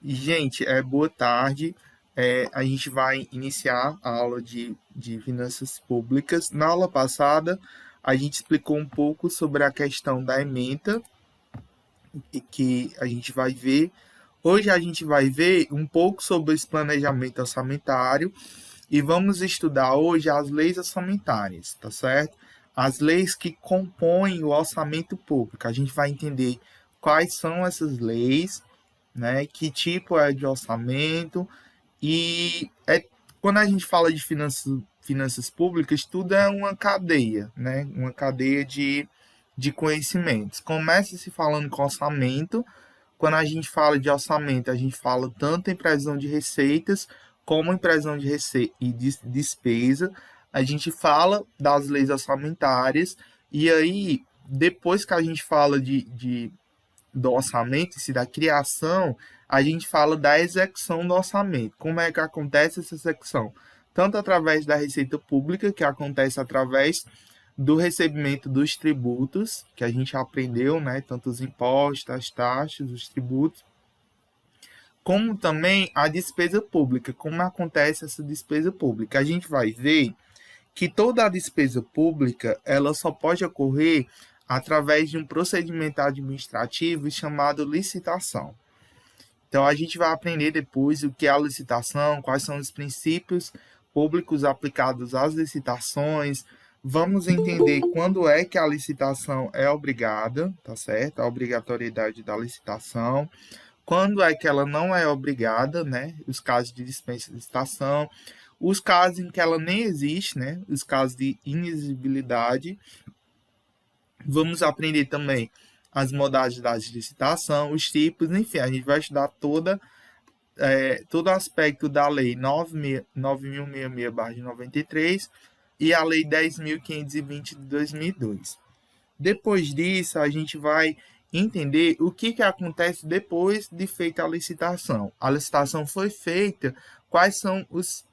Gente, boa tarde. A gente vai iniciar a aula de finanças públicas. Na aula passada, a gente explicou um pouco sobre a questão da ementa, e que a gente vai ver. Hoje a gente vai ver um pouco sobre esse planejamento orçamentário e vamos estudar hoje as leis orçamentárias, tá certo? As leis que compõem o orçamento público. A gente vai entender quais são essas leis, né? Que tipo é de orçamento e quando a gente fala de finanças públicas, tudo é uma cadeia, né? Uma cadeia de conhecimentos. Começa se falando com orçamento. Quando a gente fala de orçamento, a gente fala tanto em previsão de receitas como em previsão de receita e de despesa. A gente fala das leis orçamentárias e aí depois que a gente fala do orçamento, se da criação, a gente fala da execução do orçamento. Como é que acontece essa execução? Tanto através da receita pública, que acontece através do recebimento dos tributos, que a gente aprendeu, né? Tanto os impostos, as taxas, os tributos, como também a despesa pública. Como acontece essa despesa pública? A gente vai ver que toda a despesa pública ela só pode ocorrer através de um procedimento administrativo chamado licitação. Então, a gente vai aprender depois o que é a licitação, quais são os princípios públicos aplicados às licitações. Vamos entender quando é que a licitação é obrigada, tá certo? A obrigatoriedade da licitação. Quando é que ela não é obrigada, né? Os casos de dispensa de licitação. Os casos em que ela nem existe, né? Os casos de inexigibilidade. Vamos aprender também as modalidades de licitação, os tipos, enfim, a gente vai estudar todo aspecto da Lei 9.066/93 e a Lei 10.520 de 2002. Depois disso, a gente vai entender o que acontece depois de feita a licitação. A licitação foi feita, quais são os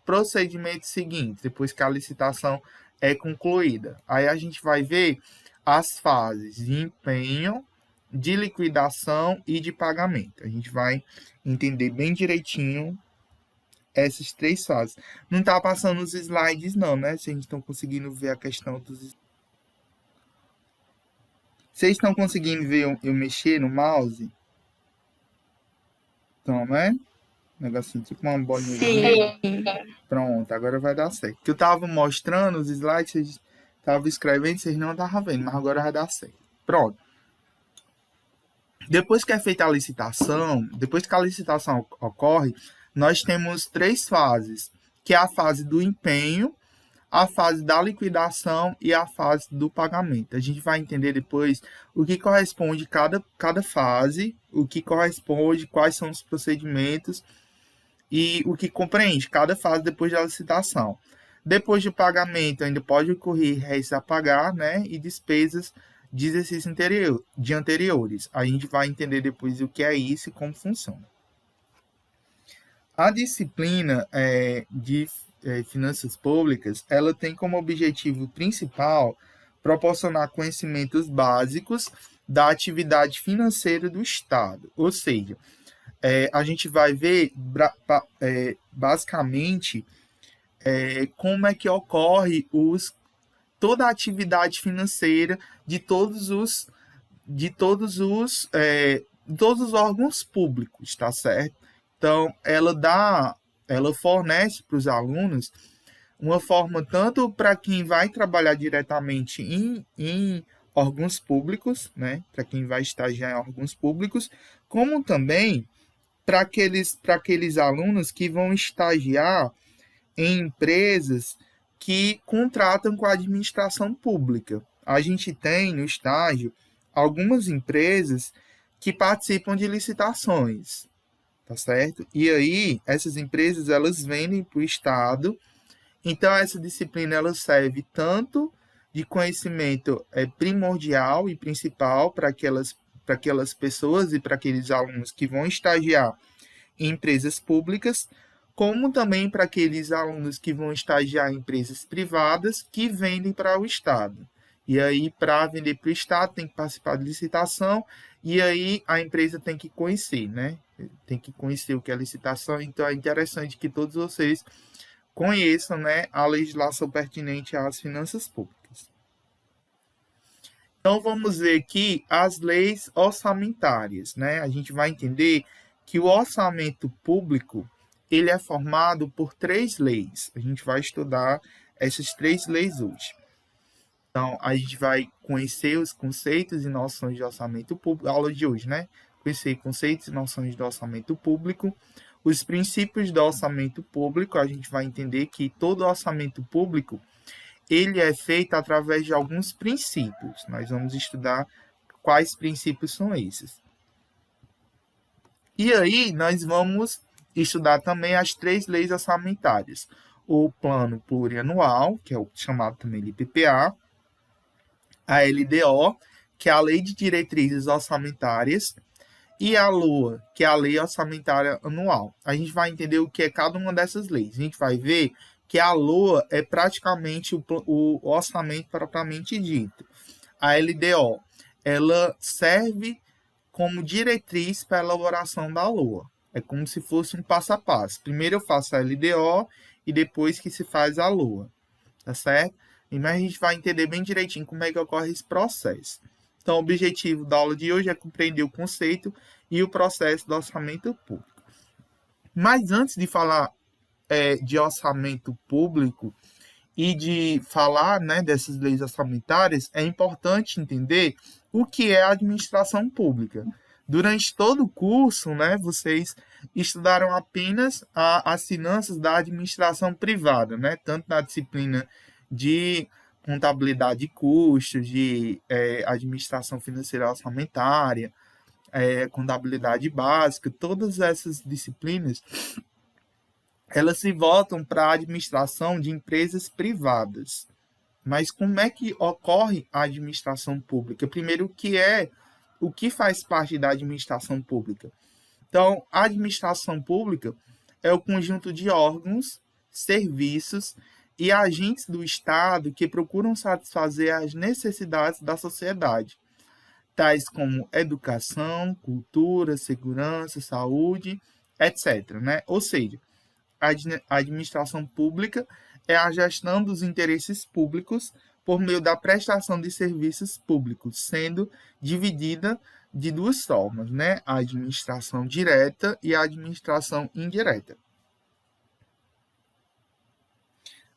procedimentos seguintes, depois que a licitação é concluída. Aí a gente vai ver as fases de empenho, de liquidação e de pagamento. A gente vai entender bem direitinho essas três fases. Não está passando os slides não, né? Se a gente está conseguindo ver a questão dos... Vocês estão conseguindo ver eu mexer no mouse? Então, né? Negocinho tipo uma bolinha. Sim. Pronto, agora vai dar certo. Que eu tava mostrando os slides, vocês estavam escrevendo, vocês não estavam vendo, mas agora vai dar certo. Pronto. Depois que é feita a licitação, depois que a licitação ocorre, nós temos três fases, que é a fase do empenho, a fase da liquidação e a fase do pagamento. A gente vai entender depois o que corresponde cada fase, o que corresponde, quais são os procedimentos e o que compreende cada fase depois da licitação. Depois do pagamento, ainda pode ocorrer réis a pagar, né, e despesas de exercício de anteriores. A gente vai entender depois o que é isso e como funciona. A disciplina de finanças públicas, ela tem como objetivo principal proporcionar conhecimentos básicos da atividade financeira do Estado. Ou seja, a gente vai ver basicamente como é que ocorre toda a atividade financeira de todos os órgãos públicos, tá certo? Então, ela fornece para os alunos uma forma tanto para quem vai trabalhar diretamente em órgãos públicos, né? Para quem vai estagiar em órgãos públicos, como também para aqueles alunos que vão estagiar em empresas que contratam com a administração pública. A gente tem no estágio algumas empresas que participam de licitações, tá certo? E aí, essas empresas, elas vendem para o Estado. Então, essa disciplina, ela serve tanto de conhecimento primordial e principal para aquelas pessoas e para aqueles alunos que vão estagiar em empresas públicas, como também para aqueles alunos que vão estagiar em empresas privadas que vendem para o Estado. E aí, para vender para o Estado, tem que participar de licitação, e aí a empresa tem que conhecer, né? Tem que conhecer o que é licitação, então é interessante que todos vocês conheçam, né, a legislação pertinente às finanças públicas. Então, vamos ver aqui as leis orçamentárias, né? A gente vai entender que o orçamento público, ele é formado por 3 leis. A gente vai estudar essas 3 leis hoje. Então, a gente vai conhecer os conceitos e noções de orçamento público, aula de hoje, né? Conhecer conceitos e noções do orçamento público, os princípios do orçamento público. A gente vai entender que todo orçamento público ele é feito através de alguns princípios. Nós vamos estudar quais princípios são esses. E aí, nós vamos estudar também as 3 leis orçamentárias. O plano plurianual, que é o chamado também de PPA, a LDO, que é a Lei de Diretrizes Orçamentárias, e a LOA, que é a Lei Orçamentária Anual. A gente vai entender o que é cada uma dessas leis. A gente vai ver que a LOA é praticamente o orçamento propriamente dito. A LDO, ela serve como diretriz para a elaboração da LOA. É como se fosse um passo a passo. Primeiro eu faço a LDO e depois que se faz a LOA. Tá certo? Mas a gente vai entender bem direitinho como é que ocorre esse processo. Então, o objetivo da aula de hoje é compreender o conceito e o processo do orçamento público. Mas antes de falar de orçamento público e de falar, né, dessas leis orçamentárias, é importante entender o que é a administração pública. Durante todo o curso, né, vocês estudaram apenas as finanças da administração privada, né, tanto na disciplina de contabilidade de custos, de administração financeira orçamentária, contabilidade básica, todas essas disciplinas, elas se voltam para a administração de empresas privadas. Mas como é que ocorre a administração pública? Primeiro, o que faz parte da administração pública? Então, a administração pública é o conjunto de órgãos, serviços e agentes do Estado que procuram satisfazer as necessidades da sociedade, tais como educação, cultura, segurança, saúde, etc. Né? Ou seja, a administração pública é a gestão dos interesses públicos por meio da prestação de serviços públicos, sendo dividida de 2 formas, né? A administração direta e a administração indireta.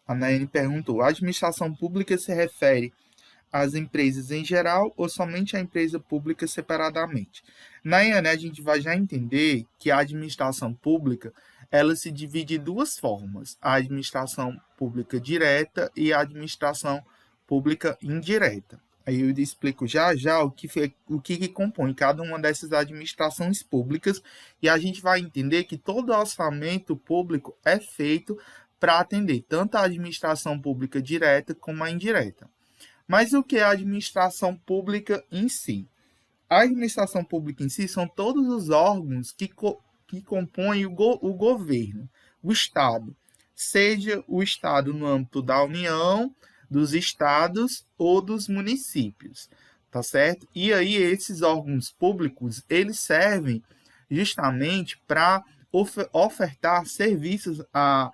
A Nayane perguntou: a administração pública se refere às empresas em geral ou somente à empresa pública separadamente? Nayane, a gente vai já entender que a administração pública ela se divide em 2 formas: a administração pública direta e a administração pública indireta. Aí eu explico já o que compõe cada uma dessas administrações públicas e a gente vai entender que todo orçamento público é feito para atender tanto a administração pública direta como a indireta. Mas o que é a administração pública em si? A administração pública em si são todos os órgãos que compõem o governo, o Estado, seja o Estado no âmbito da União, dos estados ou dos municípios, tá certo? E aí esses órgãos públicos, eles servem justamente para ofertar serviços à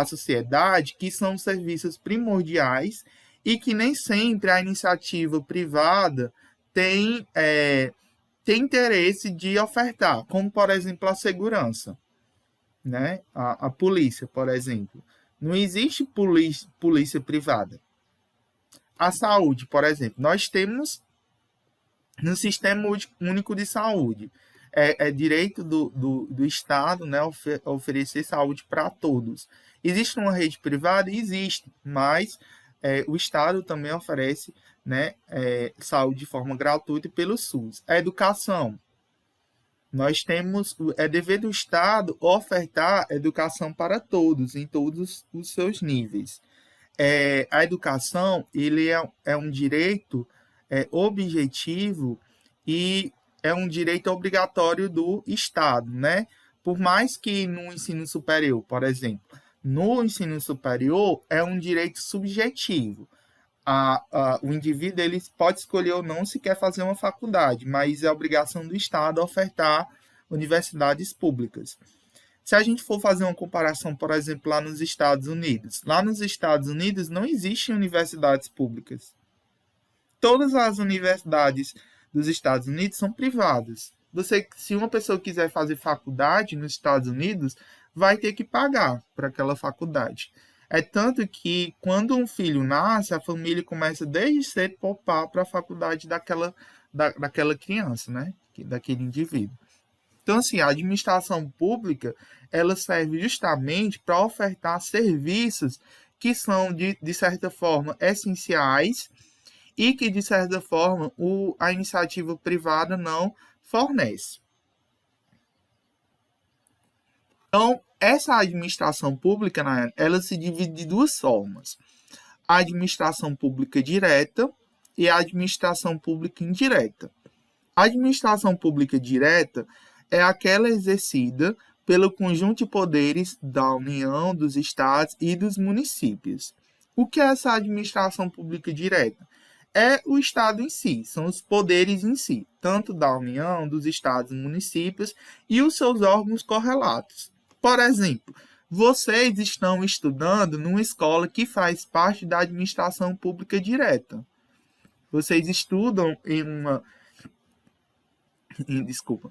sociedade que são serviços primordiais e que nem sempre a iniciativa privada tem interesse de ofertar, como, por exemplo, a segurança, né? A polícia, por exemplo. Não existe polícia privada. A saúde, por exemplo. Nós temos no Sistema Único de Saúde. É direito do Estado, né, oferecer saúde para todos. Existe uma rede privada? Existe, mas o Estado também oferece, né, saúde de forma gratuita pelo SUS. A educação. Nós temos, é dever do Estado ofertar educação para todos, em todos os seus níveis. A educação ele é um direito objetivo e é um direito obrigatório do Estado, né? Por mais que no ensino superior, por exemplo, no ensino superior é um direito subjetivo. O indivíduo ele pode escolher ou não se quer fazer uma faculdade, mas é obrigação do Estado ofertar universidades públicas. Se a gente for fazer uma comparação, por exemplo, lá nos Estados Unidos não existem universidades públicas. Todas as universidades dos Estados Unidos são privadas. Se uma pessoa quiser fazer faculdade nos Estados Unidos, vai ter que pagar para aquela faculdade. É tanto que, quando um filho nasce, a família começa desde cedo a poupar para a faculdade daquela criança, né? Daquele indivíduo. Então, assim, a administração pública, ela serve justamente para ofertar serviços que são, de certa forma, essenciais e que, de certa forma, a iniciativa privada não fornece. Então, essa administração pública, ela se divide de duas formas. A administração pública direta e a administração pública indireta. A administração pública direta é aquela exercida pelo conjunto de poderes da União, dos estados e dos municípios. O que é essa administração pública direta? É o Estado em si, são os poderes em si, tanto da União, dos estados e municípios e os seus órgãos correlatos. Por exemplo, vocês estão estudando numa escola que faz parte da administração pública direta. Vocês estudam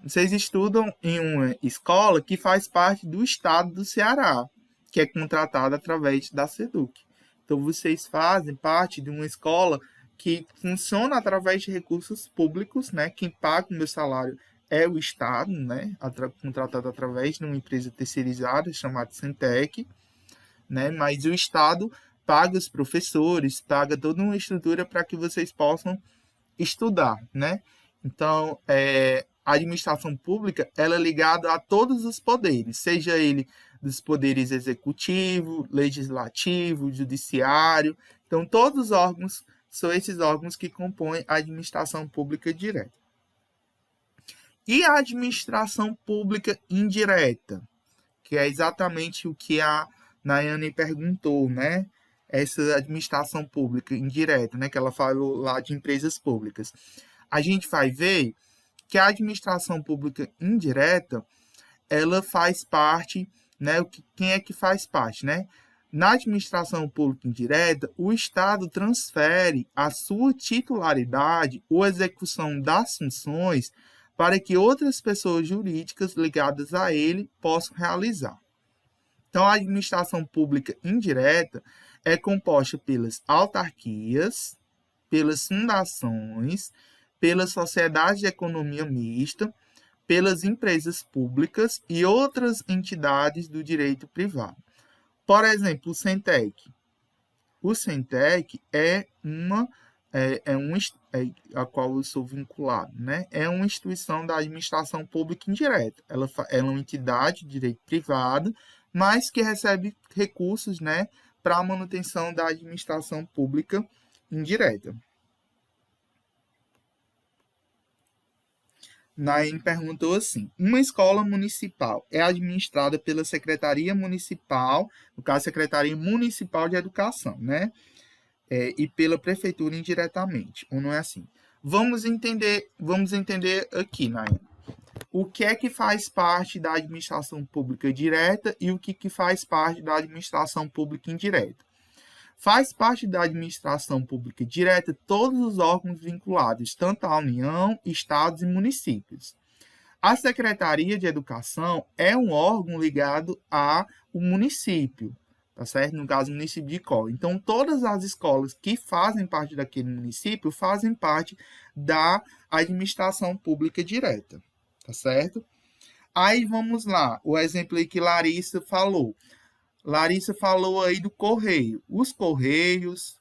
vocês estudam em uma escola que faz parte do estado do Ceará, que é contratada através da SEDUC. Então, vocês fazem parte de uma escola que funciona através de recursos públicos, né? Quem paga o meu salário é o Estado, né? Contratado através de uma empresa terceirizada chamada Centec, né? Mas o Estado paga os professores, paga toda uma estrutura para que vocês possam estudar, né? Então, a administração pública, ela é ligada a todos os poderes, seja ele dos poderes executivo, legislativo, judiciário. Então, todos os órgãos são esses órgãos que compõem a administração pública direta. E a administração pública indireta, que é exatamente o que a Nayane perguntou, né? Essa administração pública indireta, né? Que ela falou lá de empresas públicas. A gente vai ver que a administração pública indireta, ela faz parte, né? Quem é que faz parte, né? Na administração pública indireta, o Estado transfere a sua titularidade ou execução das funções para que outras pessoas jurídicas ligadas a ele possam realizar. Então, a administração pública indireta é composta pelas autarquias, pelas fundações, pelas sociedades de economia mista, pelas empresas públicas e outras entidades do direito privado. Por exemplo, o Centec. O Centec a qual eu sou vinculado, né? É uma instituição da administração pública indireta. Ela é uma entidade de direito privado, mas que recebe recursos, né, para a manutenção da administração pública indireta. Naine perguntou assim: uma escola municipal é administrada pela Secretaria Municipal, no caso, Secretaria Municipal de Educação, né? E pela Prefeitura indiretamente, ou não é assim? Vamos entender aqui, Naine. O que é que faz parte da administração pública direta e o que faz parte da administração pública indireta? Faz parte da administração pública direta todos os órgãos vinculados, tanto à União, estados e municípios. A Secretaria de Educação é um órgão ligado ao município, tá certo? No caso, o município de Icó. Então, todas as escolas que fazem parte daquele município fazem parte da administração pública direta, tá certo? Aí, vamos lá, o exemplo aí que Larissa falou. Larissa falou aí do correio. Os correios,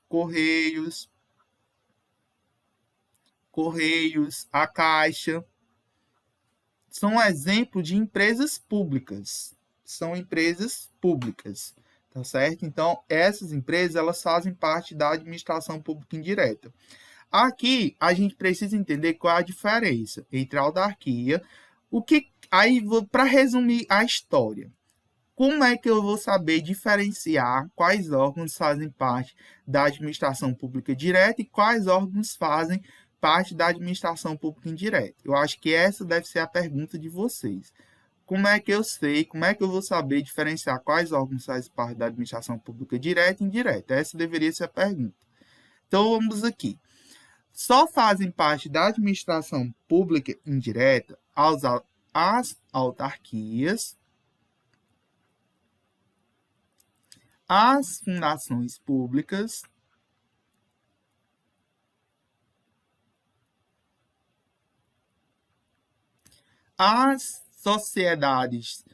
a Caixa, são exemplo de empresas públicas. São empresas públicas, tá certo? Então, essas empresas, elas fazem parte da administração pública indireta. Aqui, a gente precisa entender qual é a diferença entre a autarquia, para resumir a história. Como é que eu vou saber diferenciar quais órgãos fazem parte da administração pública direta e quais órgãos fazem parte da administração pública indireta? Eu acho que essa deve ser a pergunta de vocês. Como é que eu sei, como é que eu vou saber diferenciar quais órgãos fazem parte da administração pública direta e indireta? Essa deveria ser a pergunta. Então, vamos aqui. Só fazem parte da administração pública indireta as autarquias, as fundações públicas, as sociedades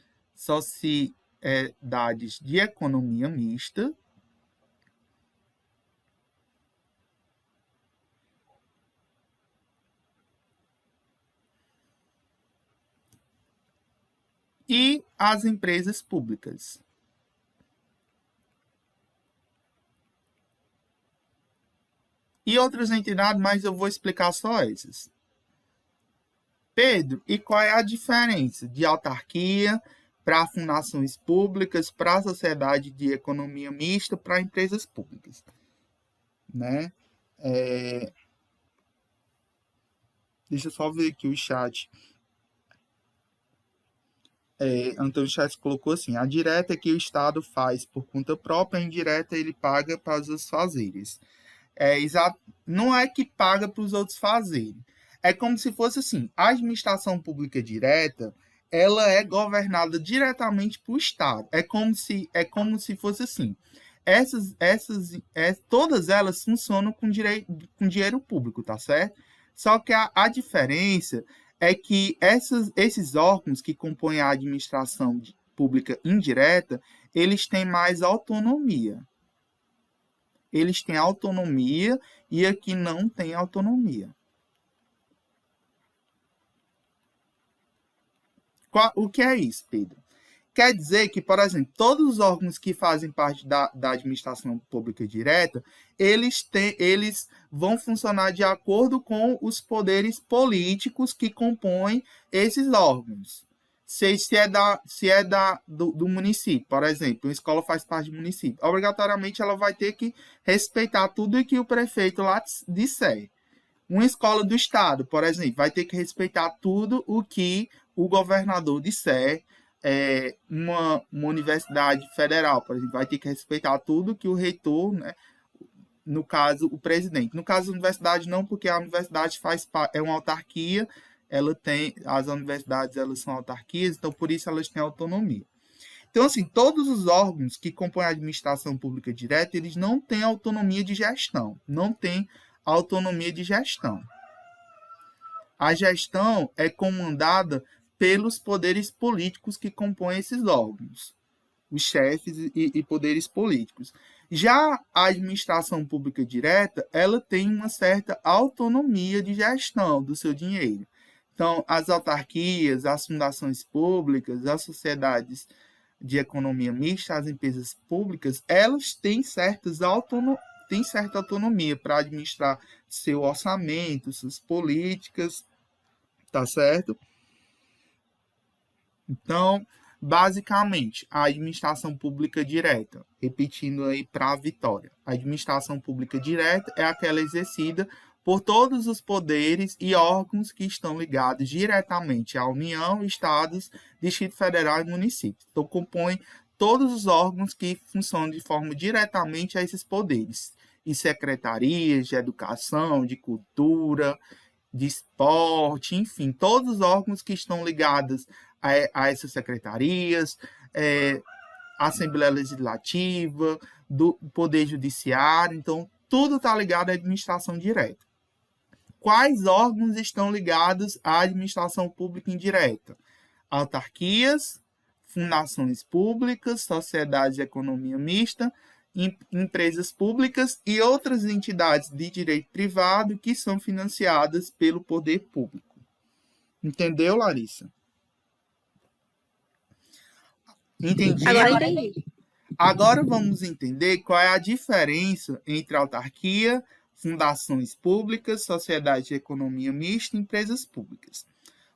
de economia mista, e as empresas públicas. E outras entidades, mas eu vou explicar só essas. Pedro, e qual é a diferença de autarquia para fundações públicas, para a sociedade de economia mista, para empresas públicas? Né? Deixa eu só ver aqui o chat. Antônio Chaves colocou assim: a direta é que o Estado faz por conta própria, a indireta ele paga para os fazeres. Não é que paga para os outros fazerem. É como se fosse assim: a administração pública direta ela é governada diretamente por Estado. É como se fosse assim: todas elas funcionam com dinheiro público, tá certo? Só que a diferença é que esses órgãos que compõem a administração pública indireta, eles têm mais autonomia. Eles têm autonomia e aqui não tem autonomia. O que é isso, Pedro? Quer dizer que, por exemplo, todos os órgãos que fazem parte da administração pública direta, eles vão funcionar de acordo com os poderes políticos que compõem esses órgãos. Se é do município, por exemplo, uma escola faz parte do município, obrigatoriamente ela vai ter que respeitar tudo o que o prefeito lá disser. Uma escola do estado, por exemplo, vai ter que respeitar tudo o que o governador disser. Uma universidade federal, por exemplo, vai ter que respeitar tudo que o reitor, né, no caso, o presidente. No caso da universidade, não, porque a universidade é uma autarquia, as universidades elas são autarquias, então por isso elas têm autonomia. Então, assim, todos os órgãos que compõem a administração pública direta, eles não têm autonomia de gestão, não têm autonomia de gestão. A gestão é comandada pelos poderes políticos que compõem esses órgãos, os chefes e poderes políticos. Já a administração pública direta, ela tem uma certa autonomia de gestão do seu dinheiro. Então, as autarquias, as fundações públicas, as sociedades de economia mista, as empresas públicas, elas têm certa autonomia para administrar seu orçamento, suas políticas, tá certo? Então, basicamente, a administração pública direta, repetindo aí para a Vitória, a administração pública direta é aquela exercida por todos os poderes e órgãos que estão ligados diretamente à União, Estados, Distrito Federal e municípios. Então, compõe todos os órgãos que funcionam de forma diretamente a esses poderes. E secretarias de educação, de cultura, de esporte, enfim, todos os órgãos que estão ligados a essas secretarias, Assembleia Legislativa, do Poder Judiciário, então tudo está ligado à administração direta. Quais órgãos estão ligados à administração pública indireta? Autarquias, fundações públicas, sociedades de economia mista, empresas públicas e outras entidades de direito privado que são financiadas pelo poder público. Entendeu, Larissa? Entendi. Agora entendi. Agora vamos entender qual é a diferença entre autarquia, fundações públicas, sociedade de economia mista e empresas públicas.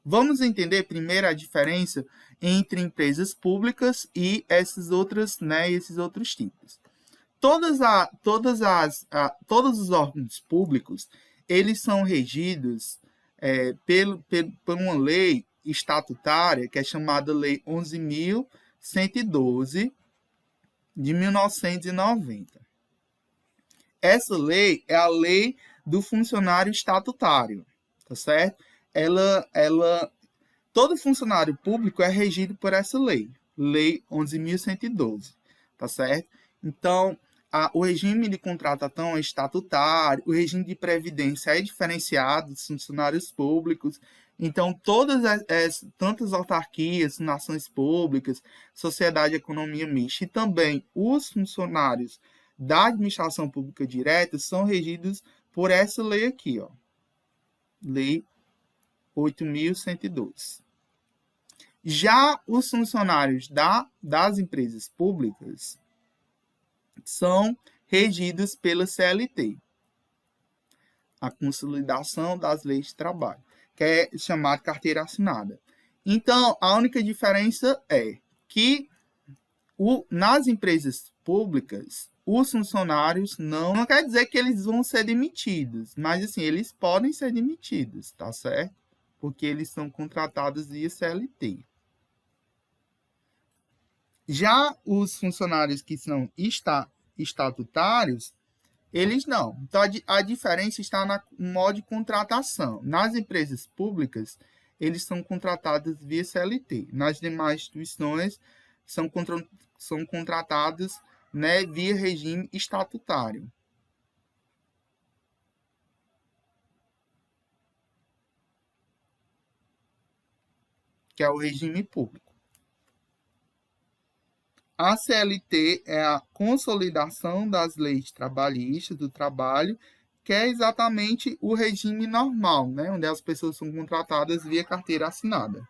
Vamos entender primeiro a diferença entre empresas públicas e esses outros tipos. Todos os órgãos públicos, eles são regidos por uma lei estatutária que é chamada Lei 11.112 de 1990. Essa lei é a lei do funcionário estatutário, tá certo? Todo funcionário público é regido por essa lei, Lei 11.112, tá certo? Então, o regime de contratação é estatutário, o regime de previdência é diferenciado dos funcionários públicos. Então, tantas autarquias, nações públicas, sociedade e economia mista, e também os funcionários da administração pública direta são regidos por essa lei aqui, ó, Lei 8.112. Já os funcionários das empresas públicas são regidos pela CLT, a Consolidação das Leis de Trabalho, que é chamada carteira assinada. Então, a única diferença é que nas empresas públicas, os funcionários não quer dizer que eles vão ser demitidos, mas assim, eles podem ser demitidos, tá certo? Porque eles são contratados via CLT. Já os funcionários que são estatutários, eles não. Então, a diferença está no modo de contratação. Nas empresas públicas, eles são contratados via CLT. Nas demais instituições, são contratados, né, via regime estatutário. Que é o regime público. A CLT é a Consolidação das Leis Trabalhistas do Trabalho, que é exatamente o regime normal, né, onde as pessoas são contratadas via carteira assinada.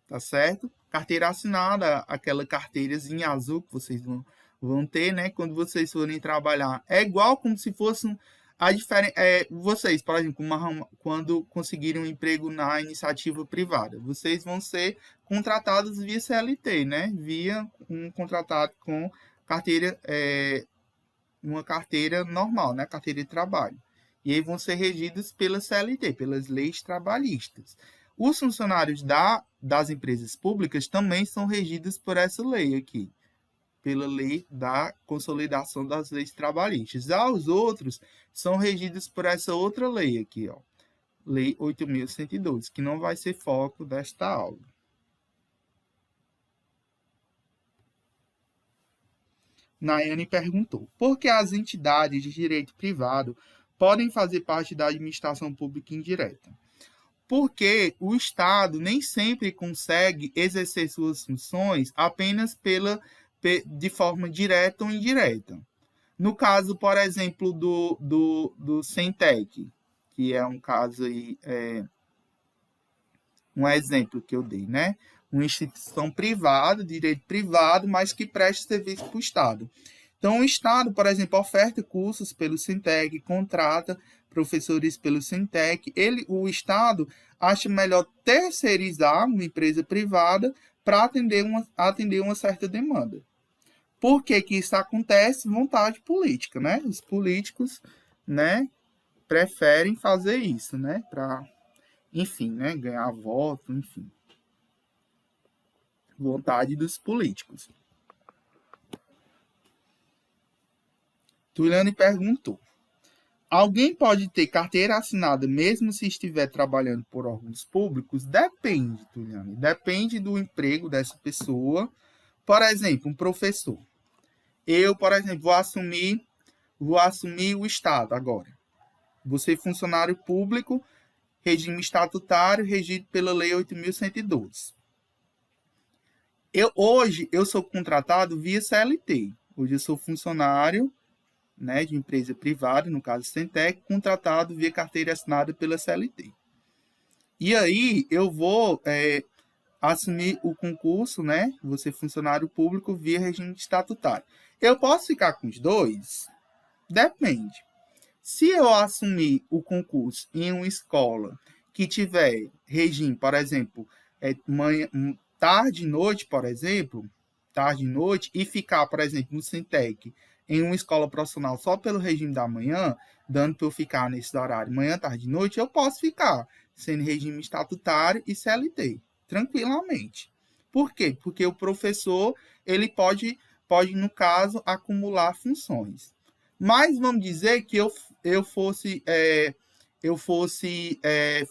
Tá certo? Carteira assinada, aquela carteirazinha azul que vocês vão ter, né, quando vocês forem trabalhar. É igual como se fosse a diferença. Vocês, por exemplo, quando conseguirem um emprego na iniciativa privada, vocês vão ser contratados via CLT, né? Via um contratado com carteira, uma carteira normal, né? Carteira de trabalho. E aí vão ser regidos pela CLT, pelas leis trabalhistas. Os funcionários das empresas públicas também são regidos por essa lei aqui, pela lei da Consolidação das Leis Trabalhistas. Já os outros são regidos por essa outra lei aqui, ó, Lei 8.112, que não vai ser foco desta aula. Nayane perguntou: por que as entidades de direito privado podem fazer parte da administração pública indireta? Porque o Estado nem sempre consegue exercer suas funções apenas de forma direta ou indireta. No caso, por exemplo, do Centec, que é um caso aí, um exemplo que eu dei, né? Uma instituição privada, direito privado, mas que presta serviço para o Estado. Então, o Estado, por exemplo, oferta cursos pelo Centec, contrata professores pelo Centec. O Estado acha melhor terceirizar uma empresa privada para atender uma certa demanda. Por que isso acontece? Vontade política, né? Os políticos, né, preferem fazer isso, né, para, enfim, né, ganhar voto, enfim. Vontade dos políticos. Tuliane perguntou: alguém pode ter carteira assinada mesmo se estiver trabalhando por órgãos públicos? Depende, Tuliane. Depende do emprego dessa pessoa. Por exemplo, um professor. Eu, por exemplo, vou assumir o Estado agora. Vou ser funcionário público, regime estatutário, regido pela Lei 8.112. Hoje, eu sou contratado via CLT. Hoje, eu sou funcionário, né, de empresa privada, no caso Centec, contratado via carteira assinada pela CLT. E aí, eu vou assumir o concurso, né, vou ser funcionário público via regime estatutário. Eu posso ficar com os dois? Depende. Se eu assumir o concurso em uma escola que tiver regime, por exemplo, tarde e noite, por exemplo, tarde e noite, e ficar, por exemplo, no Centec, em uma escola profissional só pelo regime da manhã, dando para eu ficar nesse horário, manhã, tarde e noite, eu posso ficar sendo regime estatutário e CLT, tranquilamente. Por quê? Porque o professor, ele pode no caso, acumular funções. Mas vamos dizer que eu fosse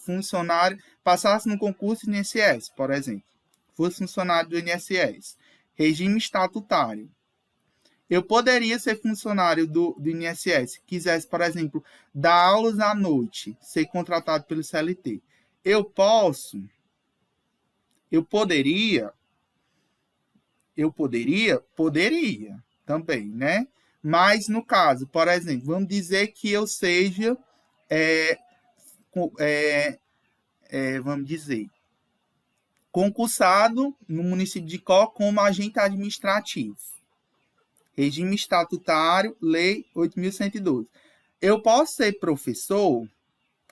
funcionário, passasse no concurso do INSS, por exemplo, fosse funcionário do INSS, regime estatutário. Eu poderia ser funcionário do INSS, quisesse, por exemplo, dar aulas à noite, ser contratado pelo CLT. Eu poderia também, né? Mas no caso, por exemplo, vamos dizer que eu seja, vamos dizer, concursado no município de Có como agente administrativo. Regime estatutário, Lei 8.112. Eu posso ser professor,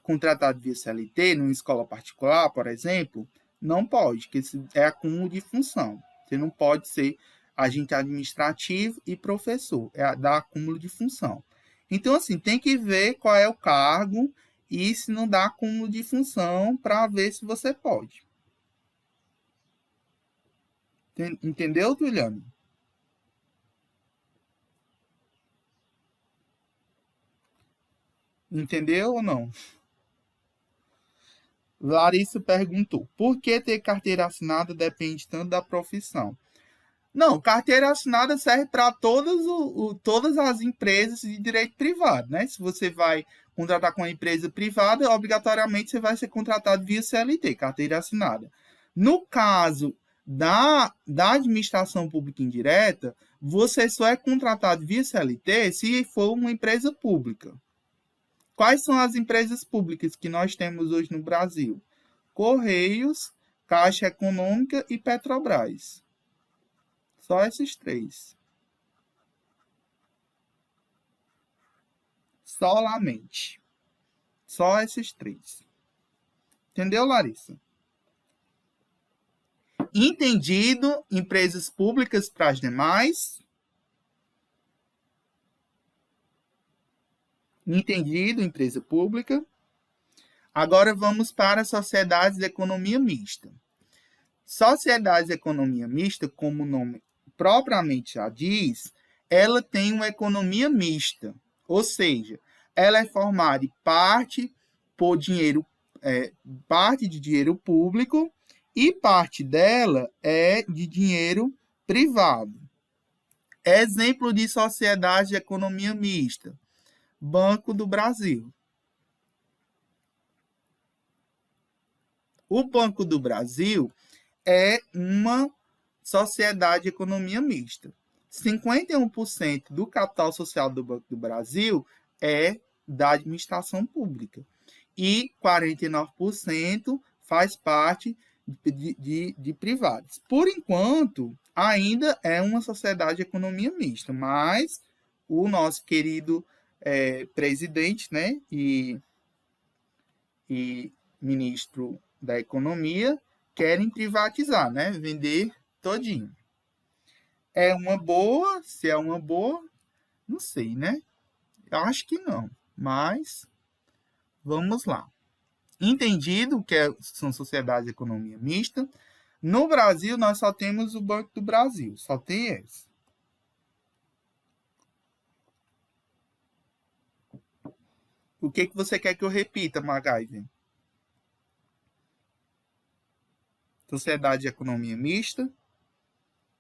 contratado via CLT, numa escola particular, por exemplo? Não pode, porque é acúmulo de função. Você não pode ser agente administrativo e professor, é dar acúmulo de função. Então, assim, tem que ver qual é o cargo e se não dá acúmulo de função para ver se você pode. Entendeu, Tuliane? Entendeu ou não? Larissa perguntou: por que ter carteira assinada depende tanto da profissão? Não, carteira assinada serve para todas as empresas de direito privado, né? Se você vai contratar com uma empresa privada, obrigatoriamente você vai ser contratado via CLT, carteira assinada. No caso da administração pública indireta, você só é contratado via CLT se for uma empresa pública. Quais são as empresas públicas que nós temos hoje no Brasil? Correios, Caixa Econômica e Petrobras. Só esses três. Solamente. Só esses três. Entendeu, Larissa? Entendido? Empresas públicas para as demais? Entendido? Empresa pública. Agora vamos para sociedades de economia mista. Sociedades de economia mista, como o nome propriamente já diz, ela tem uma economia mista, ou seja, ela é formada de parte de dinheiro público e parte dela é de dinheiro privado. Exemplo de sociedade de economia mista: Banco do Brasil. O Banco do Brasil é uma sociedade de economia mista. 51% do capital social do Banco do Brasil é da administração pública e 49% faz parte de privados. Por enquanto, ainda é uma sociedade de economia mista, mas o nosso querido presidente, né, e ministro da Economia querem privatizar, né, vender todinho. É uma boa? Se é uma boa, não sei, né? Eu acho que não, mas vamos lá. Entendido que são sociedades de economia mista. No Brasil, nós só temos o Banco do Brasil, só tem esse. O que você quer que eu repita, MacGyver? Sociedade de economia mista.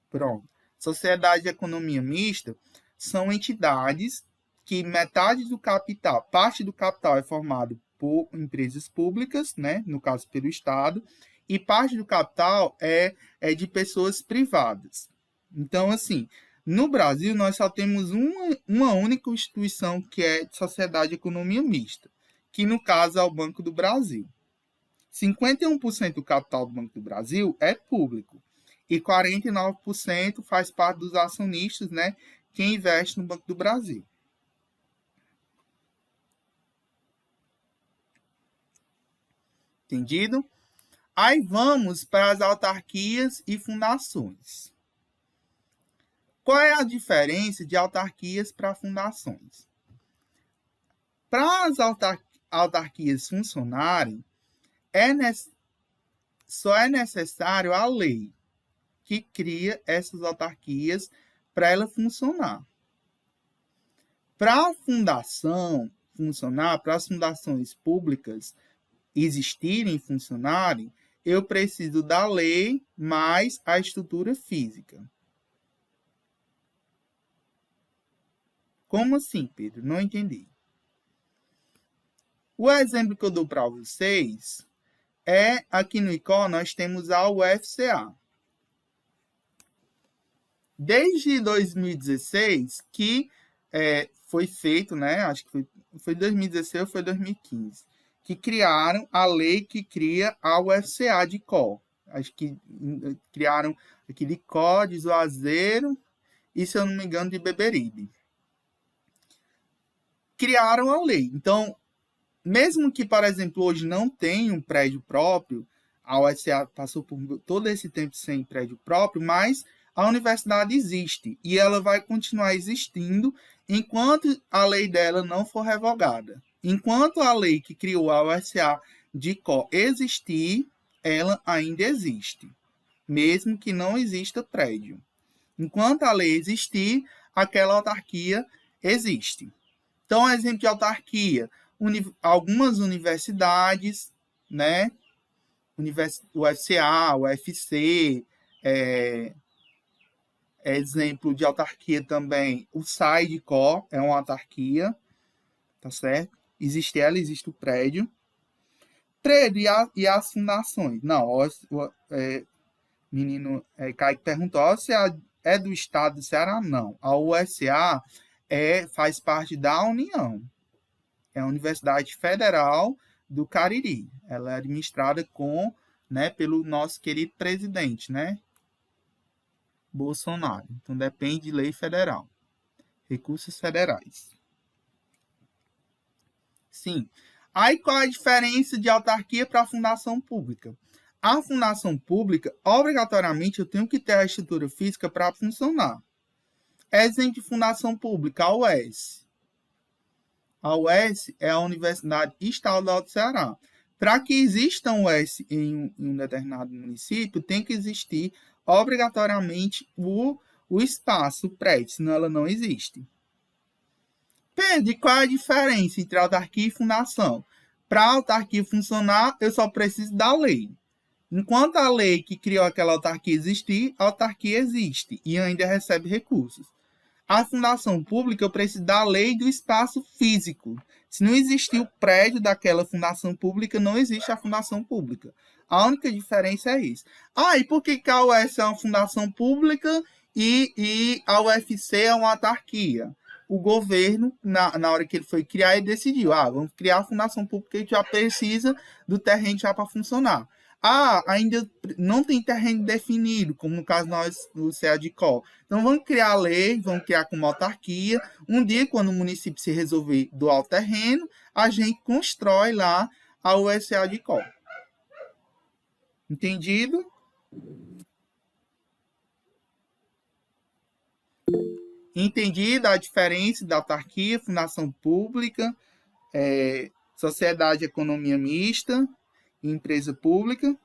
Pronto. Sociedade de economia mista são entidades que metade do capital, parte do capital é formado por empresas públicas, né, no caso pelo Estado, e parte do capital é de pessoas privadas. Então, assim, no Brasil nós só temos uma única instituição que é de sociedade de economia mista, que no caso é o Banco do Brasil. 51% do capital do Banco do Brasil é público e 49% faz parte dos acionistas, né, que investe no Banco do Brasil. Entendido? Aí vamos para as autarquias e fundações. Qual é a diferença de autarquias para fundações? Para as autarquias funcionarem, só é necessário a lei que cria essas autarquias para ela funcionar. Para a fundação funcionar, para as fundações públicas existirem e funcionarem, eu preciso da lei mais a estrutura física. Como assim, Pedro? Não entendi. O exemplo que eu dou para vocês é, aqui no ICO, nós temos a UFCA. Desde 2016, que foi feito, né? Acho que foi 2016 ou foi 2015, que criaram a lei que cria a UFCA de ICO. Acho que criaram aqui de ICO, de Juazeiro e, se eu não me engano, de Beberibe. Criaram a lei. Então, mesmo que, por exemplo, hoje não tenha um prédio próprio, a UFCA passou por todo esse tempo sem prédio próprio, mas a universidade existe e ela vai continuar existindo enquanto a lei dela não for revogada. Enquanto a lei que criou a UFCA de ICO existir, ela ainda existe, mesmo que não exista prédio. Enquanto a lei existir, aquela autarquia existe. Então, exemplo de autarquia, algumas universidades, né? UFCA, UFC, exemplo de autarquia também, o SAI de ICO é uma autarquia, tá certo? Existe ela, existe o prédio. Prédio e as fundações. Não, menino Kaique perguntou, se é do estado do Ceará? Não. A UFCA faz parte da União. É a Universidade Federal do Cariri. Ela é administrada pelo nosso querido presidente, né? Bolsonaro. Então, depende de lei federal. Recursos federais. Sim. Aí, qual é a diferença de autarquia para a fundação pública? A fundação pública, obrigatoriamente, eu tenho que ter a estrutura física para funcionar. Exemplo de fundação pública, a UES. A UES é a Universidade Estadual do Ceará. Para que exista um UES em um determinado município, tem que existir obrigatoriamente o espaço, o prédio, senão ela não existe. Pedro, e qual é a diferença entre autarquia e fundação? Para a autarquia funcionar, eu só preciso da lei. Enquanto a lei que criou aquela autarquia existir, a autarquia existe e ainda recebe recursos. A fundação pública, eu preciso da lei do espaço físico. Se não existir o prédio daquela fundação pública, não existe a fundação pública. A única diferença é isso. E por que a UES é uma fundação pública e a UFC é uma autarquia? O governo, na hora que ele foi criar, ele decidiu, vamos criar a fundação pública que já precisa do terreno já para funcionar. Ainda não tem terreno definido, como no caso nós, no CEA de ICO. Então, vamos criar a lei, vamos criar como autarquia. Um dia, quando o município se resolver doar o terreno, a gente constrói lá a UFCA de ICO. Entendido? Entendida a diferença da autarquia, fundação pública, sociedade de economia mista, empresa pública.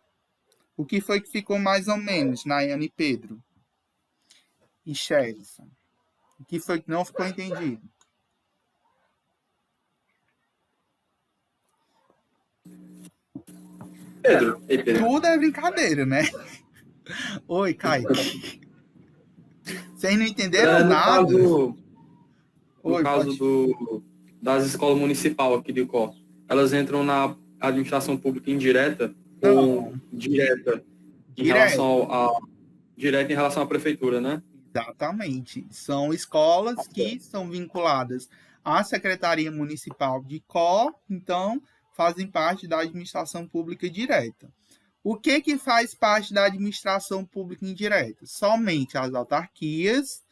O que foi que ficou mais ou menos, Nayane e Pedro? E Sherson? O que foi que não ficou entendido? Pedro. Tudo é brincadeira, né? Oi, Kaique. Vocês não entenderam nada? No caso das escolas municipais aqui de ICO, elas entram na administração pública indireta ou direta em relação à prefeitura, né? Exatamente. São escolas que são vinculadas à Secretaria Municipal de ICO, então fazem parte da administração pública direta. O que faz parte da administração pública indireta? Somente as autarquias,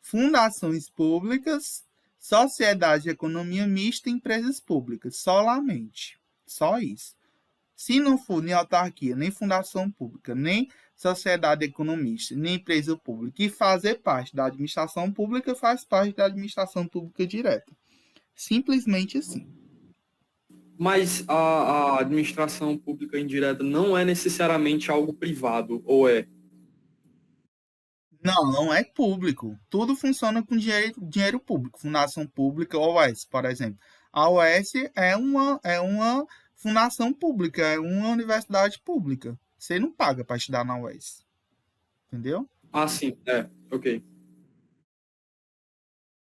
fundações públicas, sociedade de economia mista e empresas públicas. Solamente. Só isso. Se não for nem autarquia, nem fundação pública, nem sociedade economista, nem empresa pública, e fazer parte da administração pública, faz parte da administração pública direta. Simplesmente assim. Mas a administração pública indireta não é necessariamente algo privado, ou é? Não, não é público. Tudo funciona com dinheiro público. Fundação pública, OAS, por exemplo. A OAS é uma fundação pública, é uma universidade pública. Você não paga para estudar na UES. Entendeu? Ah, sim, ok.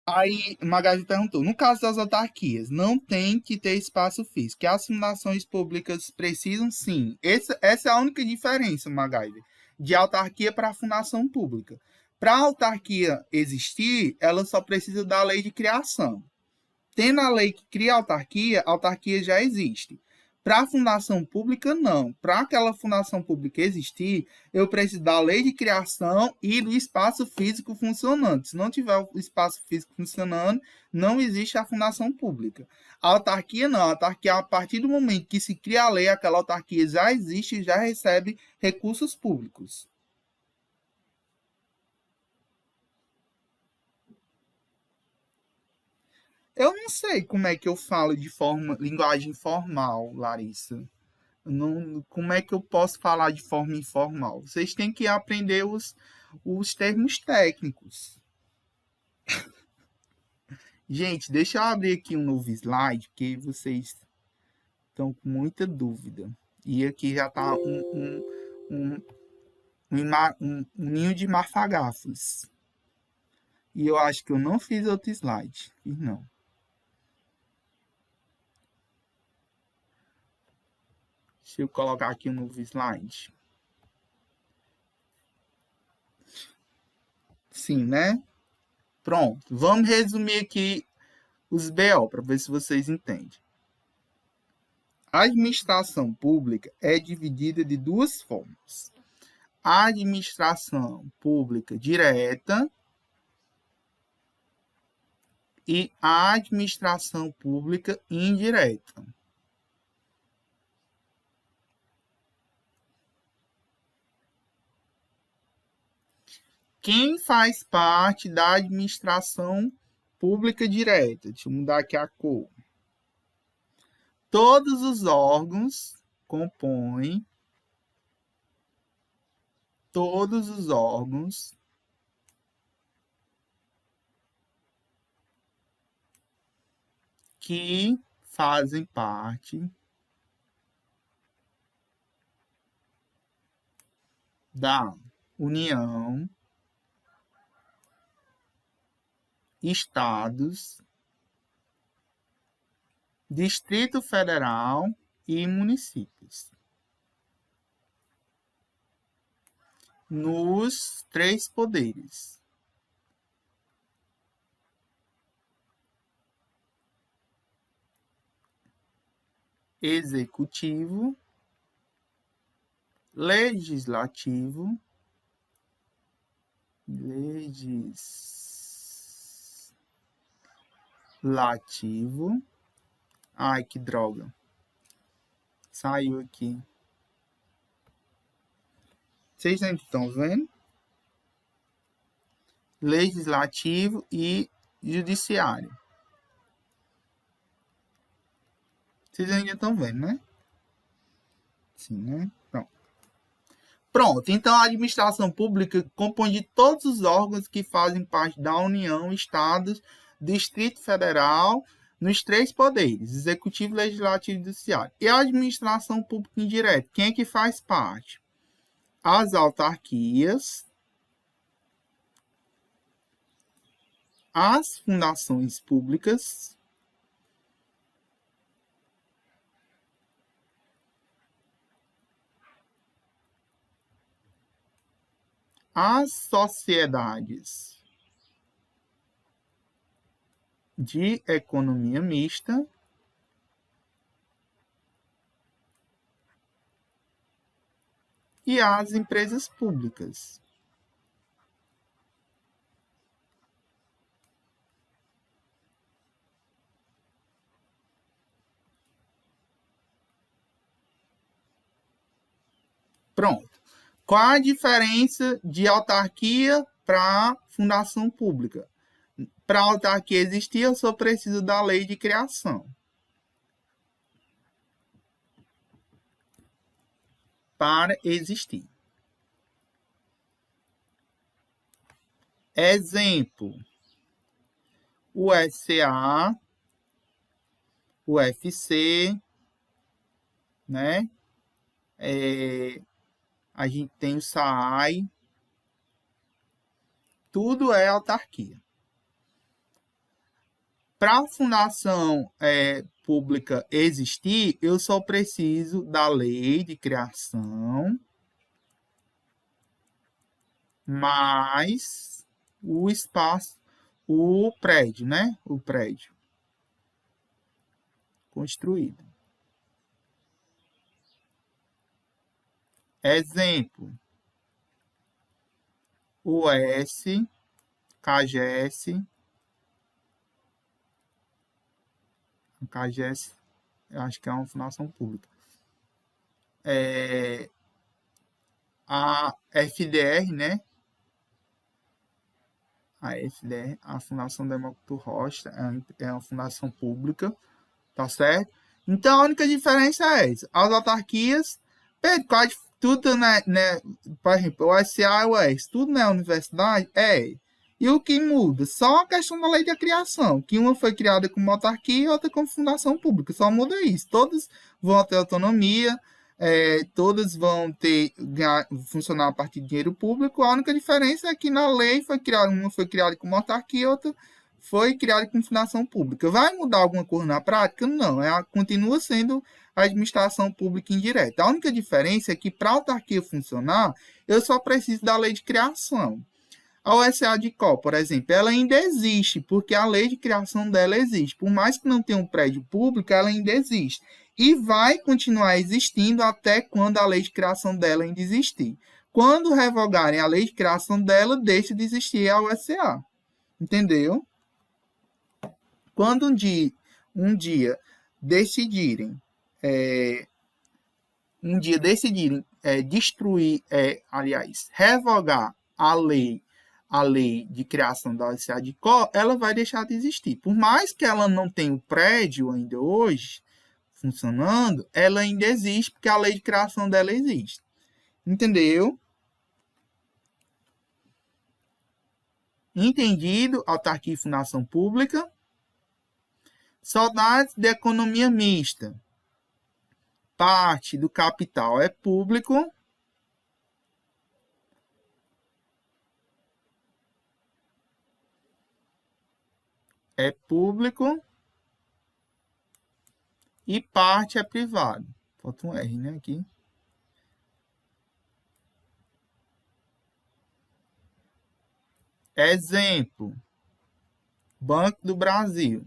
Aí, Magali perguntou: no caso das autarquias, não tem que ter espaço físico. Que as fundações públicas precisam, sim. Essa é a única diferença, Magali, de autarquia para a fundação pública. Para a autarquia existir, ela só precisa da lei de criação. Tendo a lei que cria a autarquia já existe. Para a fundação pública, não. Para aquela fundação pública existir, eu preciso da lei de criação e do espaço físico funcionando. Se não tiver o espaço físico funcionando, não existe a fundação pública. A autarquia não. A autarquia, a partir do momento que se cria a lei, aquela autarquia já existe e já recebe recursos públicos. Eu não sei como é que eu falo de linguagem formal, Larissa. Não, como é que eu posso falar de forma informal? Vocês têm que aprender os termos técnicos. Gente, deixa eu abrir aqui um novo slide, porque vocês estão com muita dúvida. E aqui já está um ninho de mafagafos. E eu acho que eu não fiz outro slide. Fiz não. Deixa eu colocar aqui um novo slide. Sim, né? Pronto. Vamos resumir aqui os BO para ver se vocês entendem. A administração pública é dividida de duas formas. A administração pública direta e a administração pública indireta. Quem faz parte da administração pública direta? Deixa eu mudar aqui a cor. Todos os órgãos compõem que fazem parte da União, estados, Distrito Federal e municípios. Nos três poderes. Executivo, legislativo, ai, que droga. Saiu aqui. Vocês ainda estão vendo? Legislativo e judiciário. Vocês ainda estão vendo, né? Sim, né? Pronto. Então, a administração pública compõe de todos os órgãos que fazem parte da União, estados, Distrito Federal, nos três poderes, executivo, legislativo e judiciário. E a administração pública indireta, quem é que faz parte? As autarquias, as fundações públicas, as sociedades de economia mista e as empresas públicas. Pronto. Qual a diferença de autarquia para fundação pública? Para a autarquia existir, eu só preciso da lei de criação. Para existir. Exemplo: o FCA, o FC, né? A gente tem o SAAI. Tudo é autarquia. Para a fundação pública existir, eu só preciso da lei de criação mais o espaço, o prédio, né? O prédio construído. Exemplo: o S, CAGES, eu acho que é uma fundação pública. A FDR, né? A FDR, a Fundação Demócrito Rocha, é uma fundação pública, tá certo? Então, a única diferença é essa. As autarquias, quase tudo, né? Por exemplo, o SA e o S, tudo na universidade, E o que muda? Só a questão da lei da criação, que uma foi criada como autarquia e outra como fundação pública. Só muda isso. Todas vão ter autonomia, todas vão funcionar a partir de dinheiro público. A única diferença é que na lei uma foi criada como autarquia e outra foi criada como fundação pública. Vai mudar alguma coisa na prática? Não. Continua sendo a administração pública indireta. A única diferença é que para a autarquia funcionar, eu só preciso da lei de criação. A USA de Có, por exemplo, ela ainda existe, porque a lei de criação dela existe. Por mais que não tenha um prédio público, ela ainda existe. E vai continuar existindo até quando a lei de criação dela ainda existir. Quando revogarem a lei de criação dela, deixa de existir a USA. Entendeu? Quando um dia decidirem destruir, revogar a lei de criação da USA de Có, ela vai deixar de existir. Por mais que ela não tenha um prédio ainda hoje funcionando, ela ainda existe porque a lei de criação dela existe. Entendeu? Entendido? Autarquia e fundação pública. Saudades de economia mista. Parte do capital é público. E parte é privado. Falta um R, né, aqui. Exemplo: Banco do Brasil.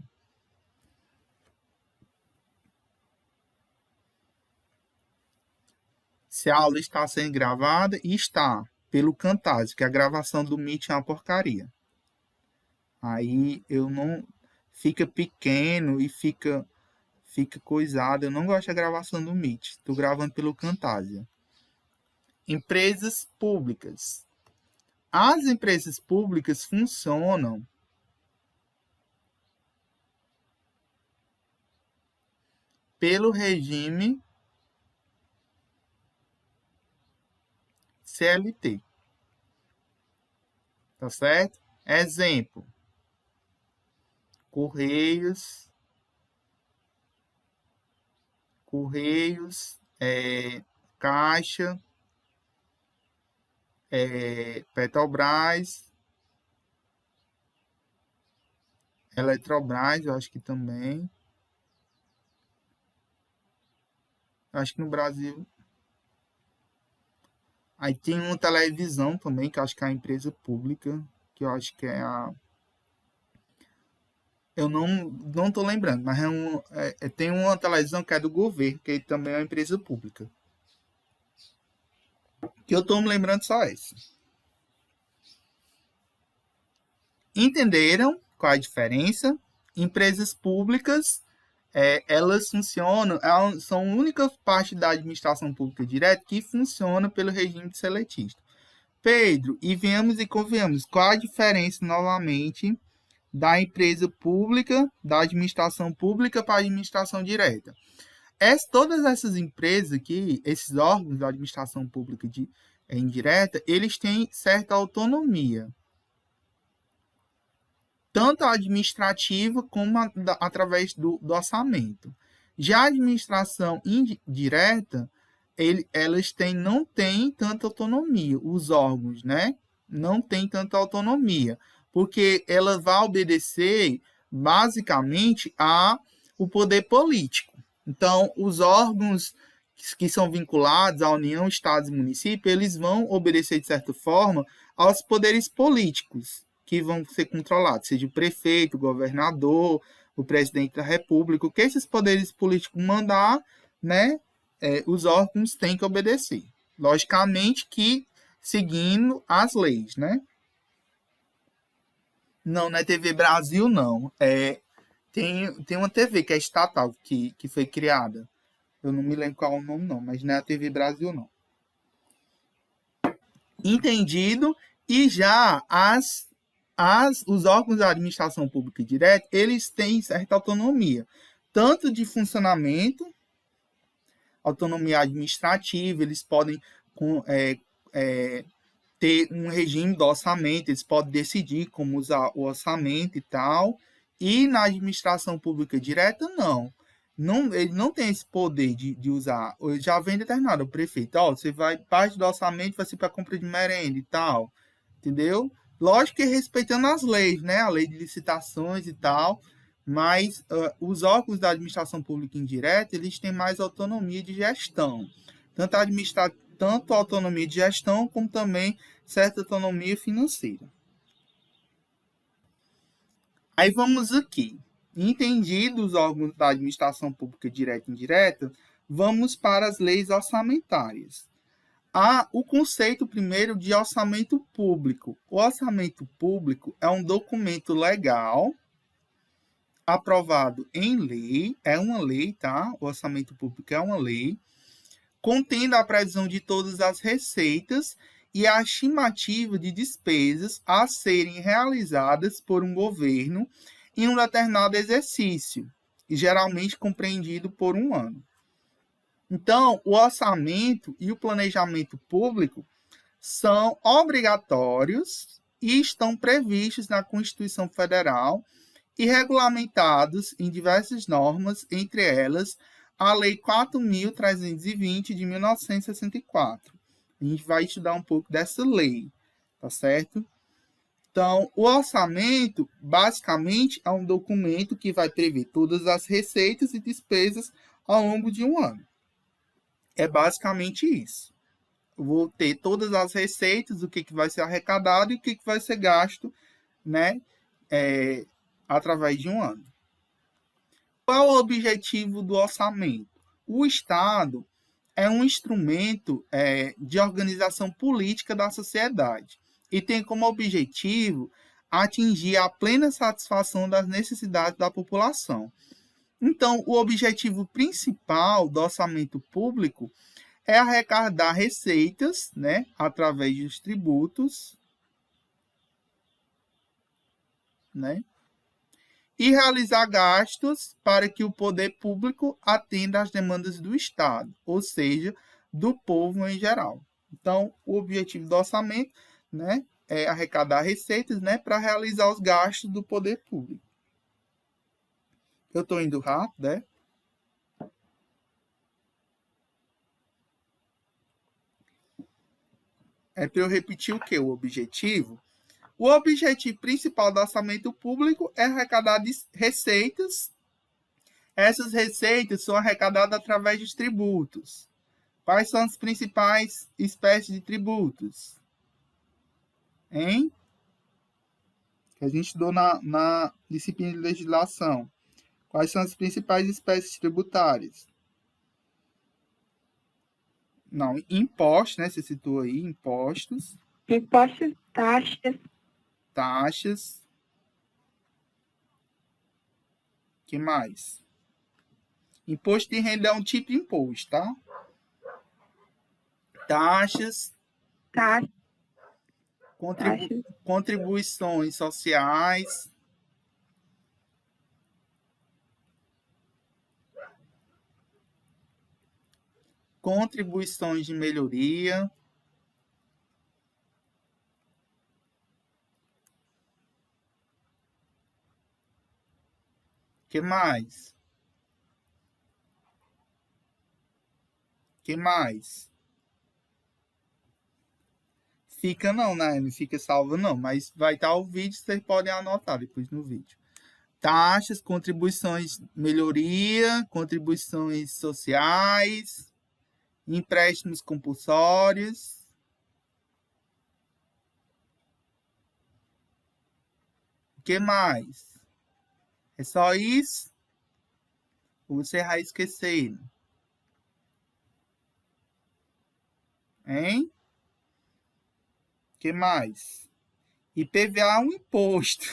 Se a aula está sendo gravada, e está, pelo Camtasia, que a gravação do Meet é uma porcaria. Aí eu não... Fica pequeno e fica coisado. Eu não gosto da gravação do Meet. Estou gravando pelo Camtasia. Empresas públicas. As empresas públicas funcionam pelo regime CLT. Tá certo? Exemplo: Correios, Caixa, Petrobras, Eletrobras, eu acho que também. Acho que no Brasil. Aí tem uma televisão também, que eu acho que é a empresa pública, que eu acho que é a... Eu não estou lembrando, mas tem uma televisão que é do governo, que também é uma empresa pública. Que eu estou me lembrando só essa. Entenderam qual é a diferença? Empresas públicas, elas funcionam, são a única parte da administração pública direta que funciona pelo regime de seletista. Pedro, e venhamos e convenhamos, qual a diferença novamente da empresa pública, da administração pública para a administração direta. Todas essas empresas aqui, esses órgãos da administração pública indireta, eles têm certa autonomia, tanto administrativa como através do orçamento. Já a administração indireta, elas não têm tanta autonomia, os órgãos, né? Não têm tanta autonomia, porque ela vai obedecer basicamente ao poder político. Então, os órgãos que são vinculados à União, Estados e municípios, eles vão obedecer, de certa forma, aos poderes políticos que vão ser controlados, seja o prefeito, o governador, o presidente da república, o que esses poderes políticos mandar, né, os órgãos têm que obedecer. Logicamente que seguindo as leis, né? Não é TV Brasil, não. Tem uma TV que é estatal, que foi criada. Eu não me lembro qual é o nome, não, mas não é a TV Brasil, não. Entendido? E já os órgãos da administração pública direta, eles têm certa autonomia, tanto de funcionamento, autonomia administrativa, eles podem ter um regime do orçamento, eles podem decidir como usar o orçamento e tal, e na administração pública direta, não. Ele não tem esse poder de usar. Já vem determinado, o prefeito, você vai, parte do orçamento vai ser para compra de merenda e tal, entendeu? Lógico que respeitando as leis, né? A lei de licitações e tal, mas os órgãos da administração pública indireta, eles têm mais autonomia de gestão. Tanto autonomia de gestão, como também certa autonomia financeira. Aí vamos aqui. Entendidos os órgãos da administração pública direta e indireta, vamos para as leis orçamentárias. Há o conceito primeiro de orçamento público. O orçamento público é um documento legal aprovado em lei, é uma lei, tá? O orçamento público é uma lei, contendo a previsão de todas as receitas e a estimativa de despesas a serem realizadas por um governo em um determinado exercício, e geralmente compreendido por um ano. Então, o orçamento e o planejamento público são obrigatórios e estão previstos na Constituição Federal e regulamentados em diversas normas, entre elas a Lei 4.320 de 1964. A gente vai estudar um pouco dessa lei, tá certo? Então, o orçamento, basicamente, é um documento que vai prever todas as receitas e despesas ao longo de um ano. É basicamente isso. Eu vou ter todas as receitas, o que vai ser arrecadado e o que vai ser gasto, né, através de um ano. Qual é o objetivo do orçamento? O Estado é um instrumento de organização política da sociedade e tem como objetivo atingir a plena satisfação das necessidades da população. Então, o objetivo principal do orçamento público é arrecadar receitas, né, através dos tributos, né, e realizar gastos para que o poder público atenda às demandas do Estado, ou seja, do povo em geral. Então, o objetivo do orçamento, né, é arrecadar receitas, né, para realizar os gastos do poder público. Eu estou indo rápido, né? É para eu repetir o que? O objetivo? O objetivo principal do orçamento público é arrecadar receitas. Essas receitas são arrecadadas através dos tributos. Quais são as principais espécies de tributos? Hein? Que a gente estudou na disciplina de legislação. Quais são as principais espécies tributárias? Não, impostos, né? Você citou aí, impostos. Impostos, taxas. Taxas. Que mais? Imposto de renda é um tipo de imposto, tá? Taxas. Taxas. Contribuições sociais. contribuições de melhoria. Que mais? Que mais? Fica não, né? Não fica salvo não, mas vai estar o vídeo, vocês podem anotar depois no vídeo. Taxas, contribuições, melhoria, contribuições sociais, empréstimos compulsórios. O que mais? É só isso? Ou você vai esquecer? Hein? O que mais? IPVA é um imposto.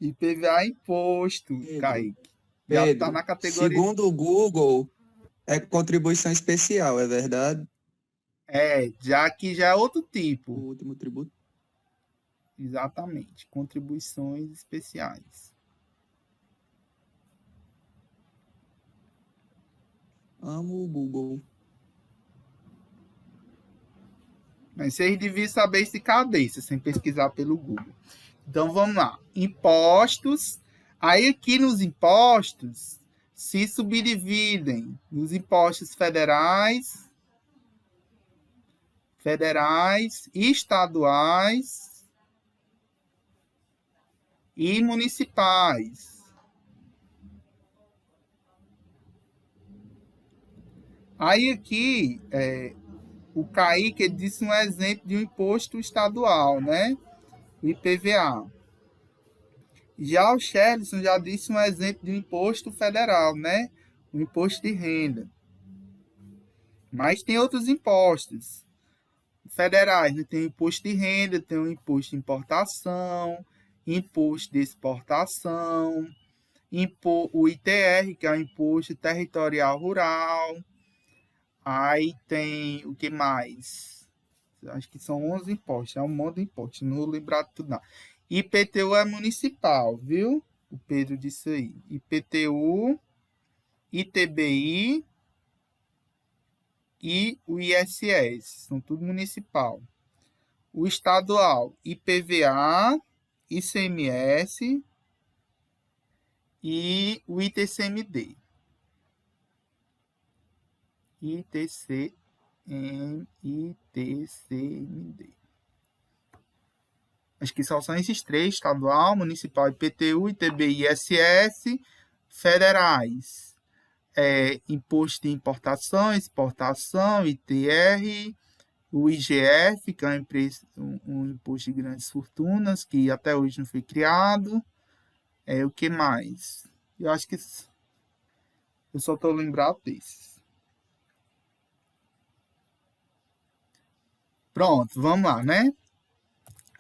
IPVA é imposto, Kaique. Já está na categoria. Segundo o Google, é contribuição especial, é verdade? Já que já é outro tipo. O último tributo. Exatamente. Contribuições especiais. Amo o Google. Mas vocês deviam saber isso de cabeça, sem pesquisar pelo Google. Então, vamos lá. Impostos. Aí, aqui nos impostos, se subdividem nos impostos federais, estaduais e municipais. Aí, aqui, o Kaique disse um exemplo de um imposto estadual, né? O IPVA. Já o Sherlison já disse um exemplo de um imposto federal, né? O imposto de renda. Mas tem outros impostos federais, né? Tem o imposto de renda, tem o imposto de importação, imposto de exportação, o ITR, que é o Imposto Territorial Rural. Aí tem o que mais? Acho que são 11 impostos, é um monte de impostos, não vou lembrar de tudo não. IPTU é municipal, viu? O Pedro disse aí. IPTU, ITBI e o ISS, são tudo municipal. O estadual, IPVA, ICMS e o ITCMD. ITCMD. Acho que só são esses três: estadual, municipal, IPTU, ITBI, ISS, federais. Imposto de importação, exportação, ITR, o IGF, que é um imposto de grandes fortunas, que até hoje não foi criado. O que mais? Eu acho que eu só estou lembrado desses. Pronto, vamos lá, né?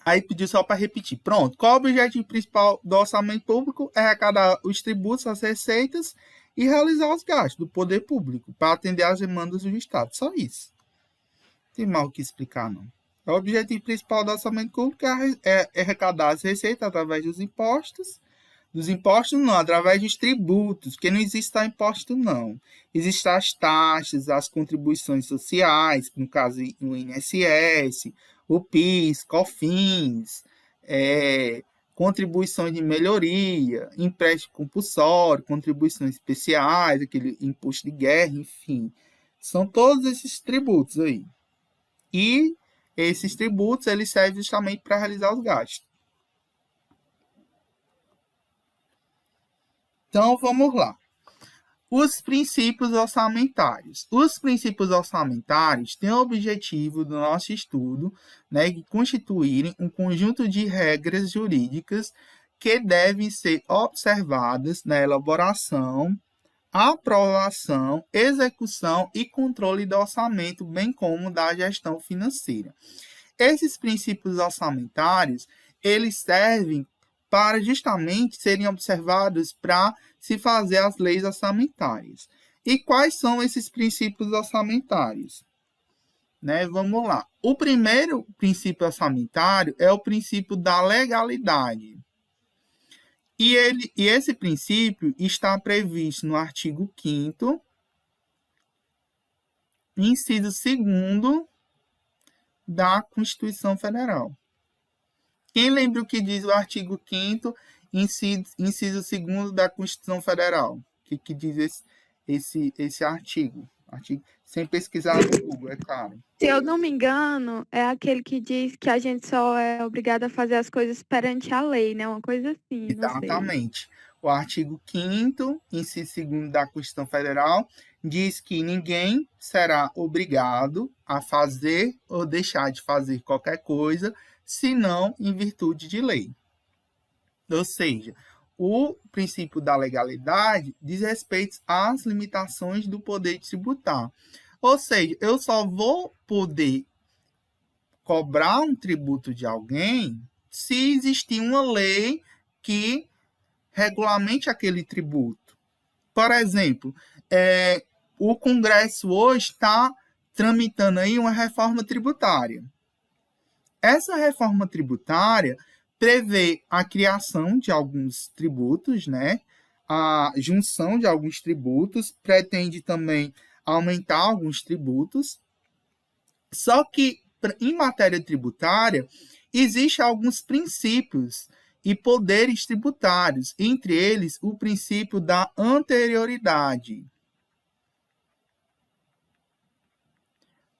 Aí pediu só para repetir. Pronto. Qual o objetivo principal do orçamento público? É arrecadar os tributos, as receitas e realizar os gastos do poder público para atender às demandas do Estado. Só isso. Não tem mal o que explicar, não. O objetivo principal do orçamento público é arrecadar as receitas através dos impostos. Dos impostos, não, através dos tributos, porque não existe só imposto, não. Existem as taxas, as contribuições sociais, no caso, o INSS, o PIS, COFINS, contribuições de melhoria, empréstimo compulsório, contribuições especiais, aquele imposto de guerra, enfim. São todos esses tributos aí. E esses tributos, eles servem justamente para realizar os gastos. Então, vamos lá. Os princípios orçamentários. Os princípios orçamentários têm o objetivo do nosso estudo, né, de constituírem um conjunto de regras jurídicas que devem ser observadas na elaboração, aprovação, execução e controle do orçamento, bem como da gestão financeira. Esses princípios orçamentários, eles servem para justamente serem observados para se fazer as leis orçamentárias. E quais são esses princípios orçamentários? Né? Vamos lá. O primeiro princípio orçamentário é o princípio da legalidade. E esse princípio está previsto no artigo 5º inciso 2º da Constituição Federal. Quem lembra o que diz o artigo 5º, inciso 2º da Constituição Federal? O que diz esse artigo? Sem pesquisar no Google, é claro. Se eu não me engano, é aquele que diz que a gente só é obrigado a fazer as coisas perante a lei, né? Uma coisa assim, não sei. Exatamente. O artigo 5º, inciso 2º da Constituição Federal, diz que ninguém será obrigado a fazer ou deixar de fazer qualquer coisa, senão em virtude de lei. Ou seja, o princípio da legalidade diz respeito às limitações do poder tributar. Ou seja, eu só vou poder cobrar um tributo de alguém se existir uma lei que regulamente aquele tributo. Por exemplo, o Congresso hoje está tramitando aí uma reforma tributária. Essa reforma tributária prevê a criação de alguns tributos, né? A junção de alguns tributos, pretende também aumentar alguns tributos. Só que, em matéria tributária, existem alguns princípios e poderes tributários, entre eles o princípio da anterioridade.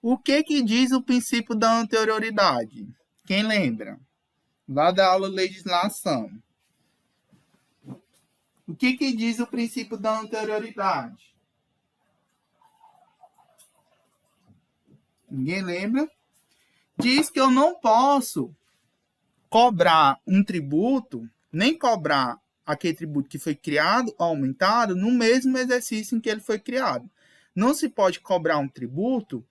O que diz o princípio da anterioridade? Quem lembra? Lá da aula de legislação. O que diz o princípio da anterioridade? Ninguém lembra? Diz que eu não posso cobrar um tributo, nem cobrar aquele tributo que foi criado ou aumentado no mesmo exercício em que ele foi criado. Não se pode cobrar um tributo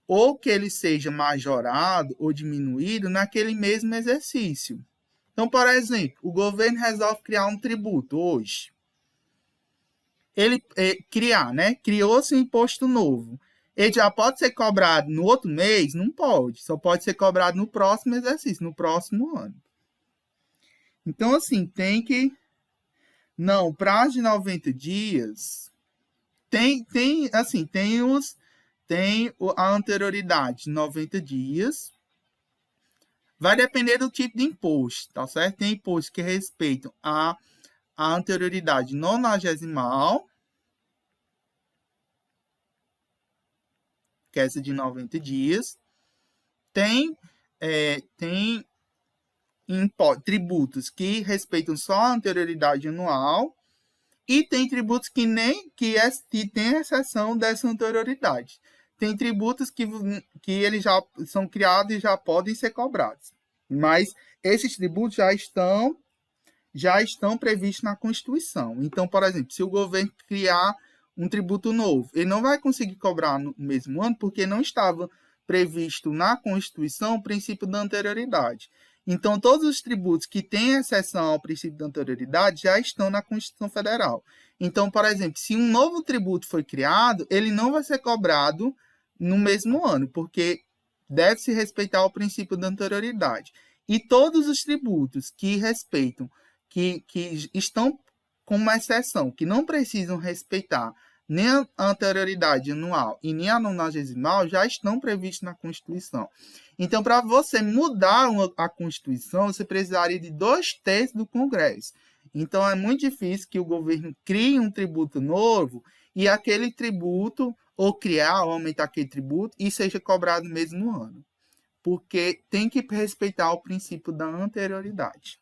ou que ele seja majorado ou diminuído naquele mesmo exercício. Então, por exemplo, o governo resolve criar um tributo hoje. Ele criou-se um imposto novo. Ele já pode ser cobrado no outro mês? Não pode. Só pode ser cobrado no próximo exercício, no próximo ano. Então, assim, Não, prazo de 90 dias... Tem a anterioridade de 90 dias. Vai depender do tipo de imposto, tá certo? Tem impostos que respeitam a anterioridade nonagesimal, que é essa de 90 dias. Tem tributos que respeitam só a anterioridade anual. E tem tributos que tem exceção dessa anterioridade. Tem tributos que eles já são criados e já podem ser cobrados. Mas esses tributos já estão previstos na Constituição. Então, por exemplo, se o governo criar um tributo novo, ele não vai conseguir cobrar no mesmo ano porque não estava previsto na Constituição o princípio da anterioridade. Então, todos os tributos que têm exceção ao princípio da anterioridade já estão na Constituição Federal. Então, por exemplo, se um novo tributo foi criado, ele não vai ser cobrado no mesmo ano, porque deve-se respeitar o princípio da anterioridade. E todos os tributos que respeitam, que estão com uma exceção, que não precisam respeitar nem a anterioridade anual e nem a nonagesimal, já estão previstos na Constituição. Então, para você mudar a Constituição, você precisaria de 2/3 do Congresso. Então, é muito difícil que o governo crie um tributo novo e aquele tributo, ou criar ou aumentar aquele tributo, e seja cobrado no mesmo ano. Porque tem que respeitar o princípio da anterioridade.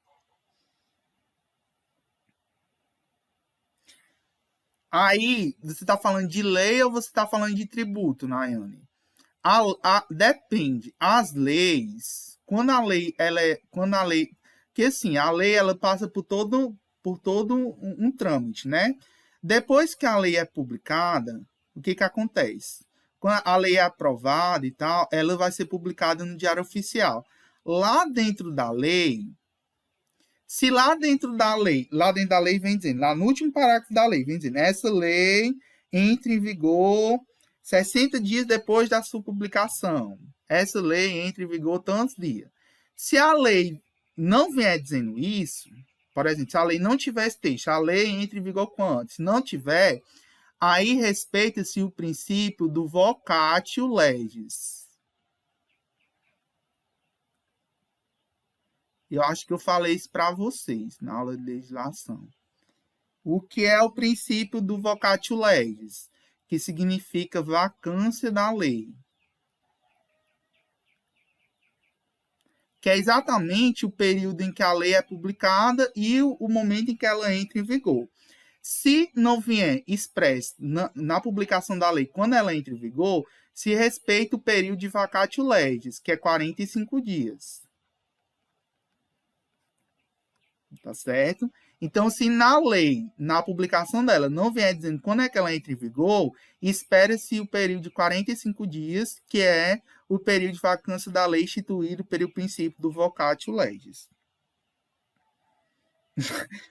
Aí, você está falando de lei ou você está falando de tributo, Nayane? Depende. As leis, que assim, a lei ela passa por todo um trâmite, né? Depois que a lei é publicada, o que acontece? Quando a lei é aprovada e tal, ela vai ser publicada no Diário Oficial. Lá dentro da lei, se lá dentro da lei vem dizendo, lá no último parágrafo da lei, vem dizendo, essa lei entra em vigor 60 dias depois da sua publicação. Essa lei entra em vigor tantos dias. Se a lei não vier dizendo isso, por exemplo, se a lei não tiver esse texto, a lei entra em vigor quando? Se não tiver, Aí respeita-se o princípio do vocatio legis. Eu acho que eu falei isso para vocês na aula de legislação. O que é o princípio do vocatio legis? Que significa vacância da lei. Que é exatamente o período em que a lei é publicada e o momento em que ela entra em vigor. Se não vier expresso na publicação da lei, quando ela entra em vigor, se respeita o período de vacatio legis, que é 45 dias. Tá certo? Então, se na lei, na publicação dela, não vier dizendo quando é que ela entra em vigor, espera-se o período de 45 dias, que é o período de vacância da lei instituído pelo princípio do vocatio legis.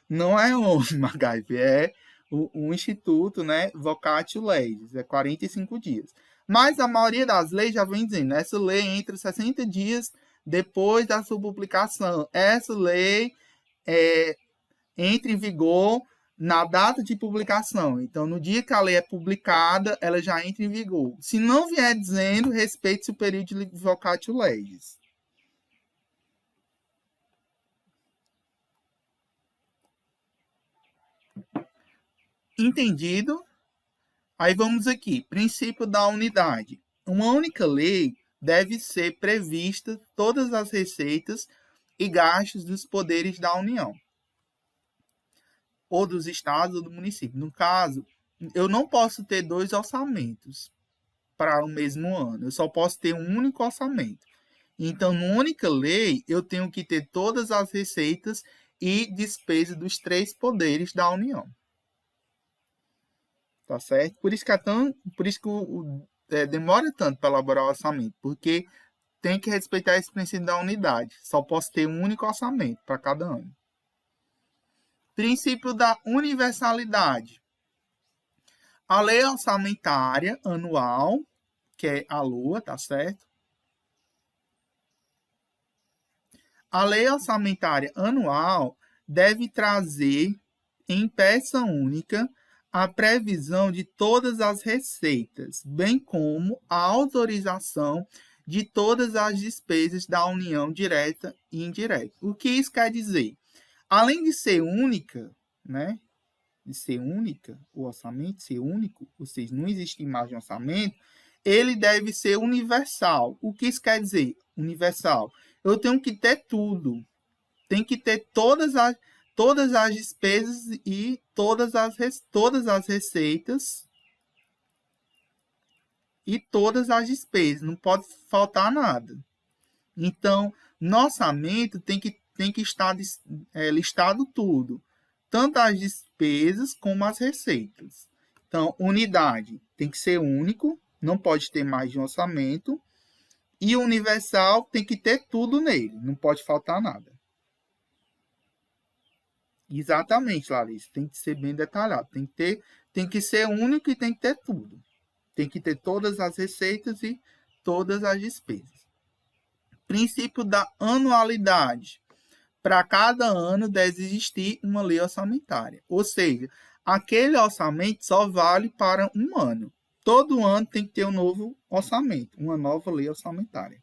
Não é um MacGyver, é um instituto, né? Vocatio legis, é 45 dias. Mas a maioria das leis já vem dizendo, essa lei entra 60 dias depois da sua publicação. Essa lei entra em vigor na data de publicação. Então, no dia que a lei é publicada, ela já entra em vigor. Se não vier dizendo, respeite-se o período de vocatio legis. Entendido? Aí vamos aqui. Princípio da unidade. Uma única lei deve ser prevista todas as receitas e gastos dos poderes da União, ou dos estados ou do município. No caso, eu não posso ter 2 orçamentos para o mesmo ano. Eu só posso ter um único orçamento. Então, numa única lei, eu tenho que ter todas as receitas e despesas dos 3 poderes da União. Tá certo? Por isso que demora tanto para elaborar o orçamento, porque tem que respeitar esse princípio da unidade. Só posso ter um único orçamento para cada ano. Princípio da universalidade. A lei orçamentária anual, que é a LOA, tá certo? A lei orçamentária anual deve trazer em peça única a previsão de todas as receitas, bem como a autorização de todas as despesas da União direta e indireta. O que isso quer dizer? Além de ser única, né? De ser única, o orçamento ser único, ou seja, não existe mais de orçamento, ele deve ser universal. O que isso quer dizer? Universal. Eu tenho que ter tudo. Tem que ter todas as despesas e todas as receitas e todas as despesas. Não pode faltar nada. Então, no orçamento tem que estar listado tudo. Tanto as despesas como as receitas. Então, unidade tem que ser único, não pode ter mais de um orçamento. E universal tem que ter tudo nele, não pode faltar nada. Exatamente, Larissa, tem que ser bem detalhado. Tem que ser único e tem que ter tudo. Tem que ter todas as receitas e todas as despesas. Princípio da anualidade. Para cada ano deve existir uma lei orçamentária. Ou seja, aquele orçamento só vale para um ano. Todo ano tem que ter um novo orçamento, uma nova lei orçamentária.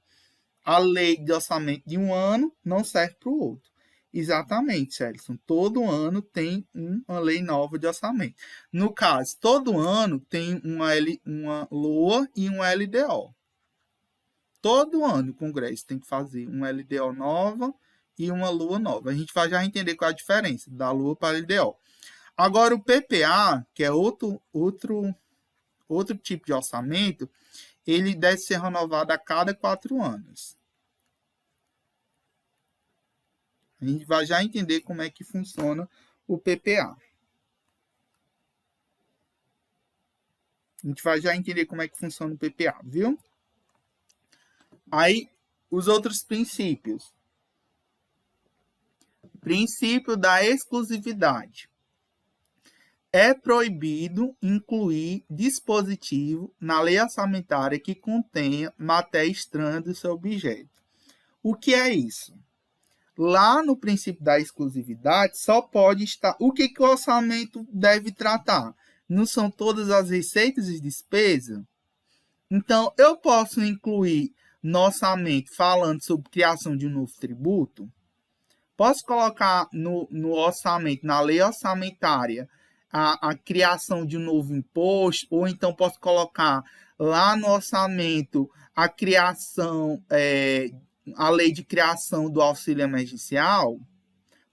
A lei de orçamento de um ano não serve para o outro. Exatamente, Celson. Todo ano tem uma lei nova de orçamento. No caso, todo ano tem uma LOA e uma LDO. Todo ano o Congresso tem que fazer uma LDO nova e uma LOA nova. A gente vai já entender qual é a diferença da LOA para a LDO. Agora, o PPA, que é outro tipo de orçamento, ele deve ser renovado a cada 4 anos. A gente vai já entender como é que funciona o PPA. A gente vai já entender como é que funciona o PPA, viu? Aí, os outros princípios. Princípio da exclusividade. É proibido incluir dispositivo na lei orçamentária que contenha matéria estranha do seu objeto. O que é isso? Lá no princípio da exclusividade, só pode estar... O que o orçamento deve tratar? Não são todas as receitas e despesas? Então, eu posso incluir no orçamento falando sobre criação de um novo tributo? Posso colocar no orçamento, na lei orçamentária, a criação de um novo imposto? Ou então posso colocar lá no orçamento a criação, a lei de criação do auxílio emergencial?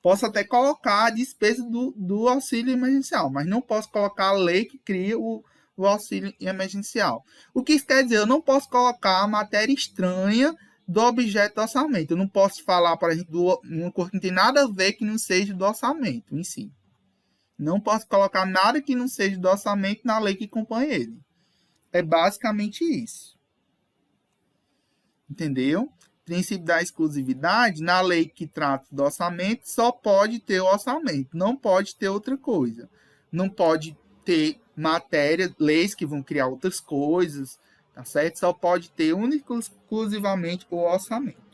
Posso até colocar a despesa do auxílio emergencial, mas não posso colocar a lei que cria o auxílio emergencial. O que isso quer dizer? Eu não posso colocar a matéria estranha do objeto do orçamento. Eu não posso falar, por exemplo, uma coisa que não tem nada a ver que não seja do orçamento em si. Não posso colocar nada que não seja do orçamento na lei que compõe ele. É basicamente isso. Entendeu? Princípio da exclusividade, na lei que trata do orçamento, só pode ter o orçamento, não pode ter outra coisa. Não pode ter matéria, leis que vão criar outras coisas, tá certo? Só pode ter única e exclusivamente o orçamento.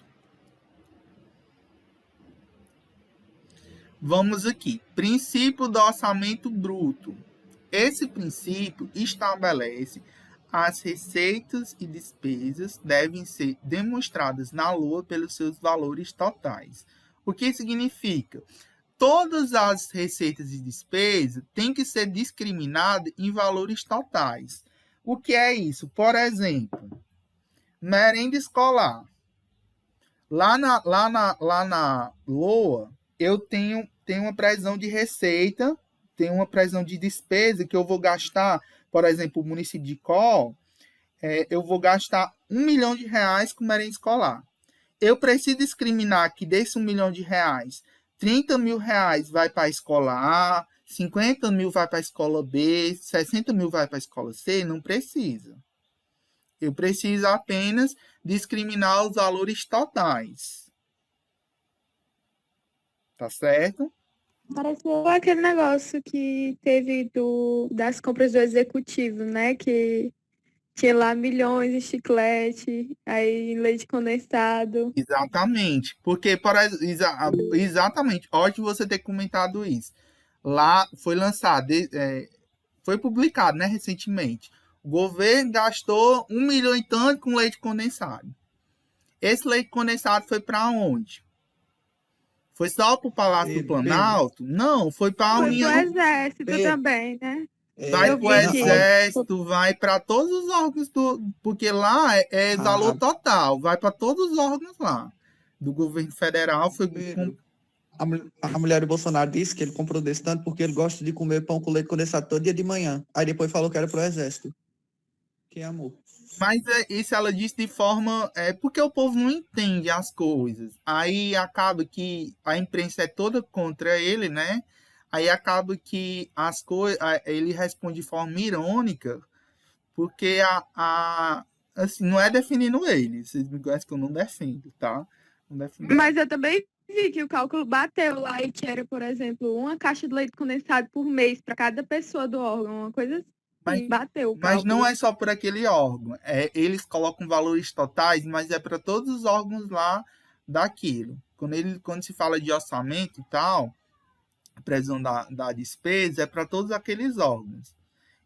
Vamos aqui. Princípio do orçamento bruto. Esse princípio estabelece as receitas e despesas devem ser demonstradas na LOA pelos seus valores totais. O que significa? Todas as receitas e despesas têm que ser discriminadas em valores totais. O que é isso? Por exemplo, merenda escolar. Lá na LOA, eu tenho uma previsão de receita, tenho uma previsão de despesa que eu vou gastar, por exemplo, o município de Icó, eu vou gastar R$1 milhão com merenda escolar. Eu preciso discriminar que desse R$1 milhão, R$30 mil vai para a escola A, 50 mil vai para a escola B, 60 mil vai para a escola C? Não precisa. Eu preciso apenas discriminar os valores totais. Tá certo? Pareceu aquele negócio que teve das compras do executivo, né? Que tinha lá milhões de chiclete, aí leite condensado. Exatamente. Porque, exatamente, ótimo você ter comentado isso. Lá foi lançado, foi publicado, né, recentemente. O governo gastou 1 milhão e tanto com leite condensado. Esse leite condensado foi para onde? Foi só para o Palácio do Planalto? Não, foi para a Foi União. pro exército também, né? Vai Eu para o vi que- exército, vai para todos os órgãos porque lá é valor total, vai para todos os órgãos lá do governo federal. Foi A mulher do Bolsonaro disse que ele comprou desse tanto porque ele gosta de comer pão com leite condensado todo dia de manhã. Aí depois falou que era pro exército. Que amor. Mas isso ela disse de forma. Porque o povo não entende as coisas. Aí acaba que a imprensa é toda contra ele, né? Aí acaba que as coisas. Ele responde de forma irônica, porque assim, não é defendendo ele. Vocês me conhecem que eu não defendo, tá? Não defendo. Mas eu também vi que o cálculo bateu lá e que era, por exemplo, uma caixa de leite condensado por mês para cada pessoa do órgão, uma coisa assim. Bateu o Mas cálculo. não é só por aquele órgão. Eles colocam valores totais, mas é para todos os órgãos lá daquilo. Quando se fala de orçamento e tal, previsão da despesa, é para todos aqueles órgãos.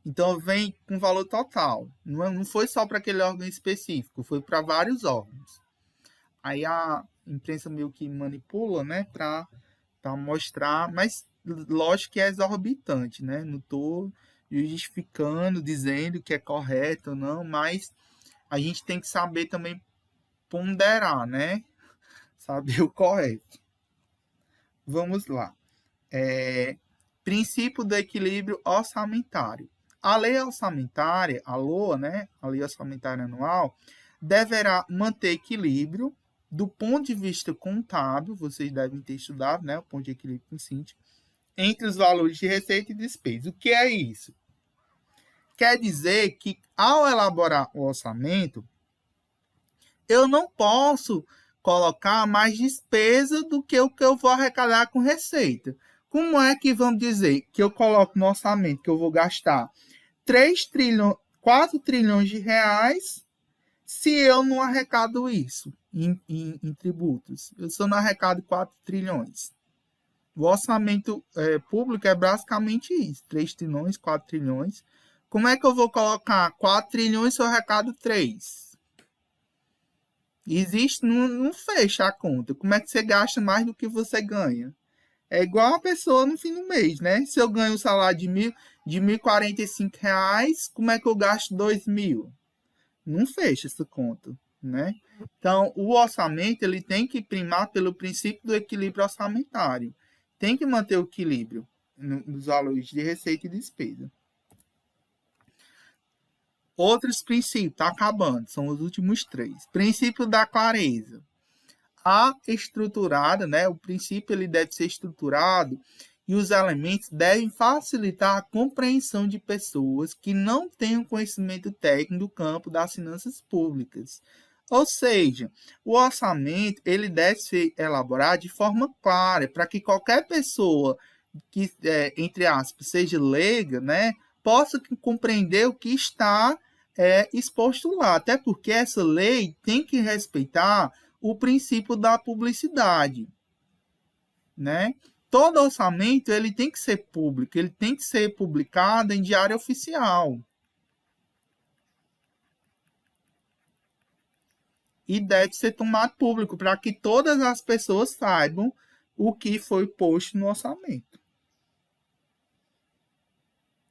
Então vem com valor total. Não foi só para aquele órgão específico, foi para vários órgãos. Aí a imprensa meio que manipula, né, para mostrar, mas lógico que é exorbitante, né? Não estou justificando, dizendo que é correto ou não, mas a gente tem que saber também ponderar, né? Saber o correto. Vamos lá. Princípio do equilíbrio orçamentário. A lei orçamentária, a LOA, né? A lei orçamentária anual, deverá manter equilíbrio do ponto de vista contábil, vocês devem ter estudado, né? O ponto de equilíbrio com síntese, entre os valores de receita e despesa. O que é isso? Quer dizer que, ao elaborar o orçamento, eu não posso colocar mais despesa do que o que eu vou arrecadar com receita. Como é que vamos dizer que eu coloco no orçamento que eu vou gastar 4 trilhões de reais se eu não arrecado isso em tributos? Eu só não arrecado 4 trilhões. O orçamento público é basicamente isso, 3 trilhões, 4 trilhões. Como é que eu vou colocar 4 trilhões se eu arrecado 3? Existe, não fecha a conta. Como é que você gasta mais do que você ganha? É igual a pessoa no fim do mês, né? Se eu ganho um salário de R$ 1.045, como é que eu gasto 2.000? Não fecha essa conta, né? Então, o orçamento ele tem que primar pelo princípio do equilíbrio orçamentário. Tem que manter o equilíbrio nos valores de receita e despesa. Outros princípios, tá acabando, são os últimos 3. Princípio da clareza. A estruturada, né? O princípio ele deve ser estruturado e os elementos devem facilitar a compreensão de pessoas que não tenham conhecimento técnico do campo das finanças públicas. Ou seja, o orçamento ele deve ser elaborado de forma clara para que qualquer pessoa que, entre aspas, seja leiga, né, possa compreender o que está exposto lá. Até porque essa lei tem que respeitar o princípio da publicidade, né? Todo orçamento ele tem que ser público, ele tem que ser publicado em diário oficial. E deve ser tomado público para que todas as pessoas saibam o que foi posto no orçamento.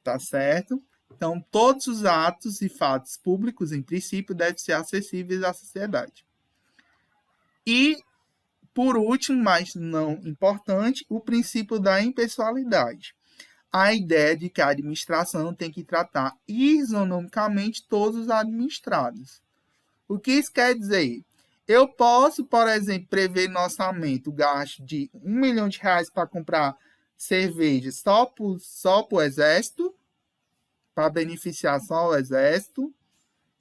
Tá certo? Então, todos os atos e fatos públicos, em princípio, devem ser acessíveis à sociedade. E, por último, mas não importante, o princípio da impessoalidade. A ideia de que a administração tem que tratar isonomicamente todos os administrados. O que isso quer dizer? Eu posso, por exemplo, prever no orçamento o gasto de R$ 1 milhão para comprar cerveja só para o Exército, para beneficiar só o Exército.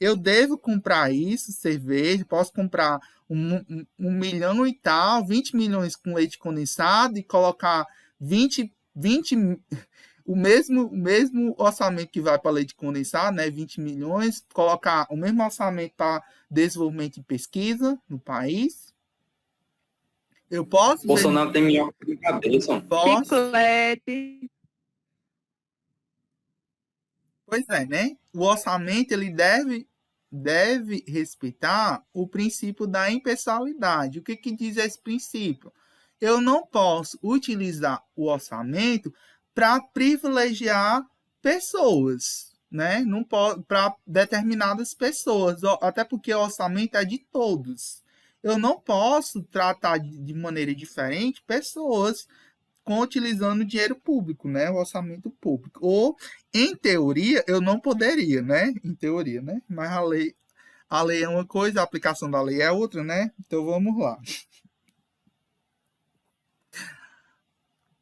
Eu devo comprar isso, cerveja, posso comprar um milhão e tal, 20 milhões com leite condensado e colocar 20 o mesmo orçamento que vai para leite condensado, né, 20 milhões, colocar o mesmo orçamento para desenvolvimento e pesquisa no país. Eu posso... Bolsonaro tem minhoca de cabeça. Posso. Chiclete. Pois é, né? O orçamento ele deve respeitar o princípio da impessoalidade. O que diz esse princípio? Eu não posso utilizar o orçamento para privilegiar pessoas, né? Não para determinadas pessoas, até porque o orçamento é de todos. Eu não posso tratar de maneira diferente pessoas utilizando dinheiro público, né? O orçamento público. Ou, em teoria, eu não poderia, né? Em teoria, né? Mas a lei é uma coisa, a aplicação da lei é outra, né? Então vamos lá.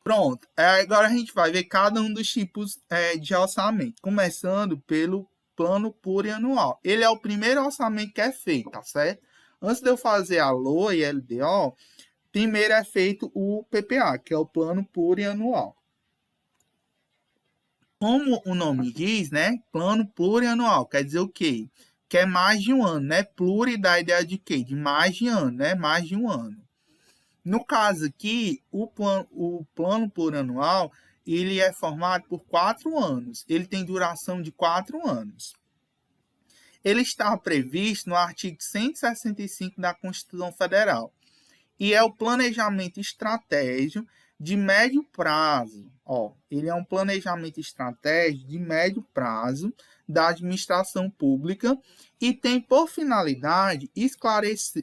Pronto. Agora a gente vai ver cada um dos tipos de orçamento, começando pelo plano plurianual. Ele é o primeiro orçamento que é feito, tá certo? Antes de eu fazer a LOA e LDO, primeiro é feito o PPA, que é o plano plurianual. Como o nome diz, né? Plano plurianual, quer dizer o quê? Que é mais de um ano, né? Pluri dá a ideia de quê? De mais de ano, né? Mais de um ano. No caso aqui, o plano plurianual, ele é formado por 4 anos. Ele tem duração de 4 anos. Ele está previsto no artigo 165 da Constituição Federal. E é o planejamento estratégico de médio prazo. Ele é um planejamento estratégico de médio prazo da administração pública e tem por finalidade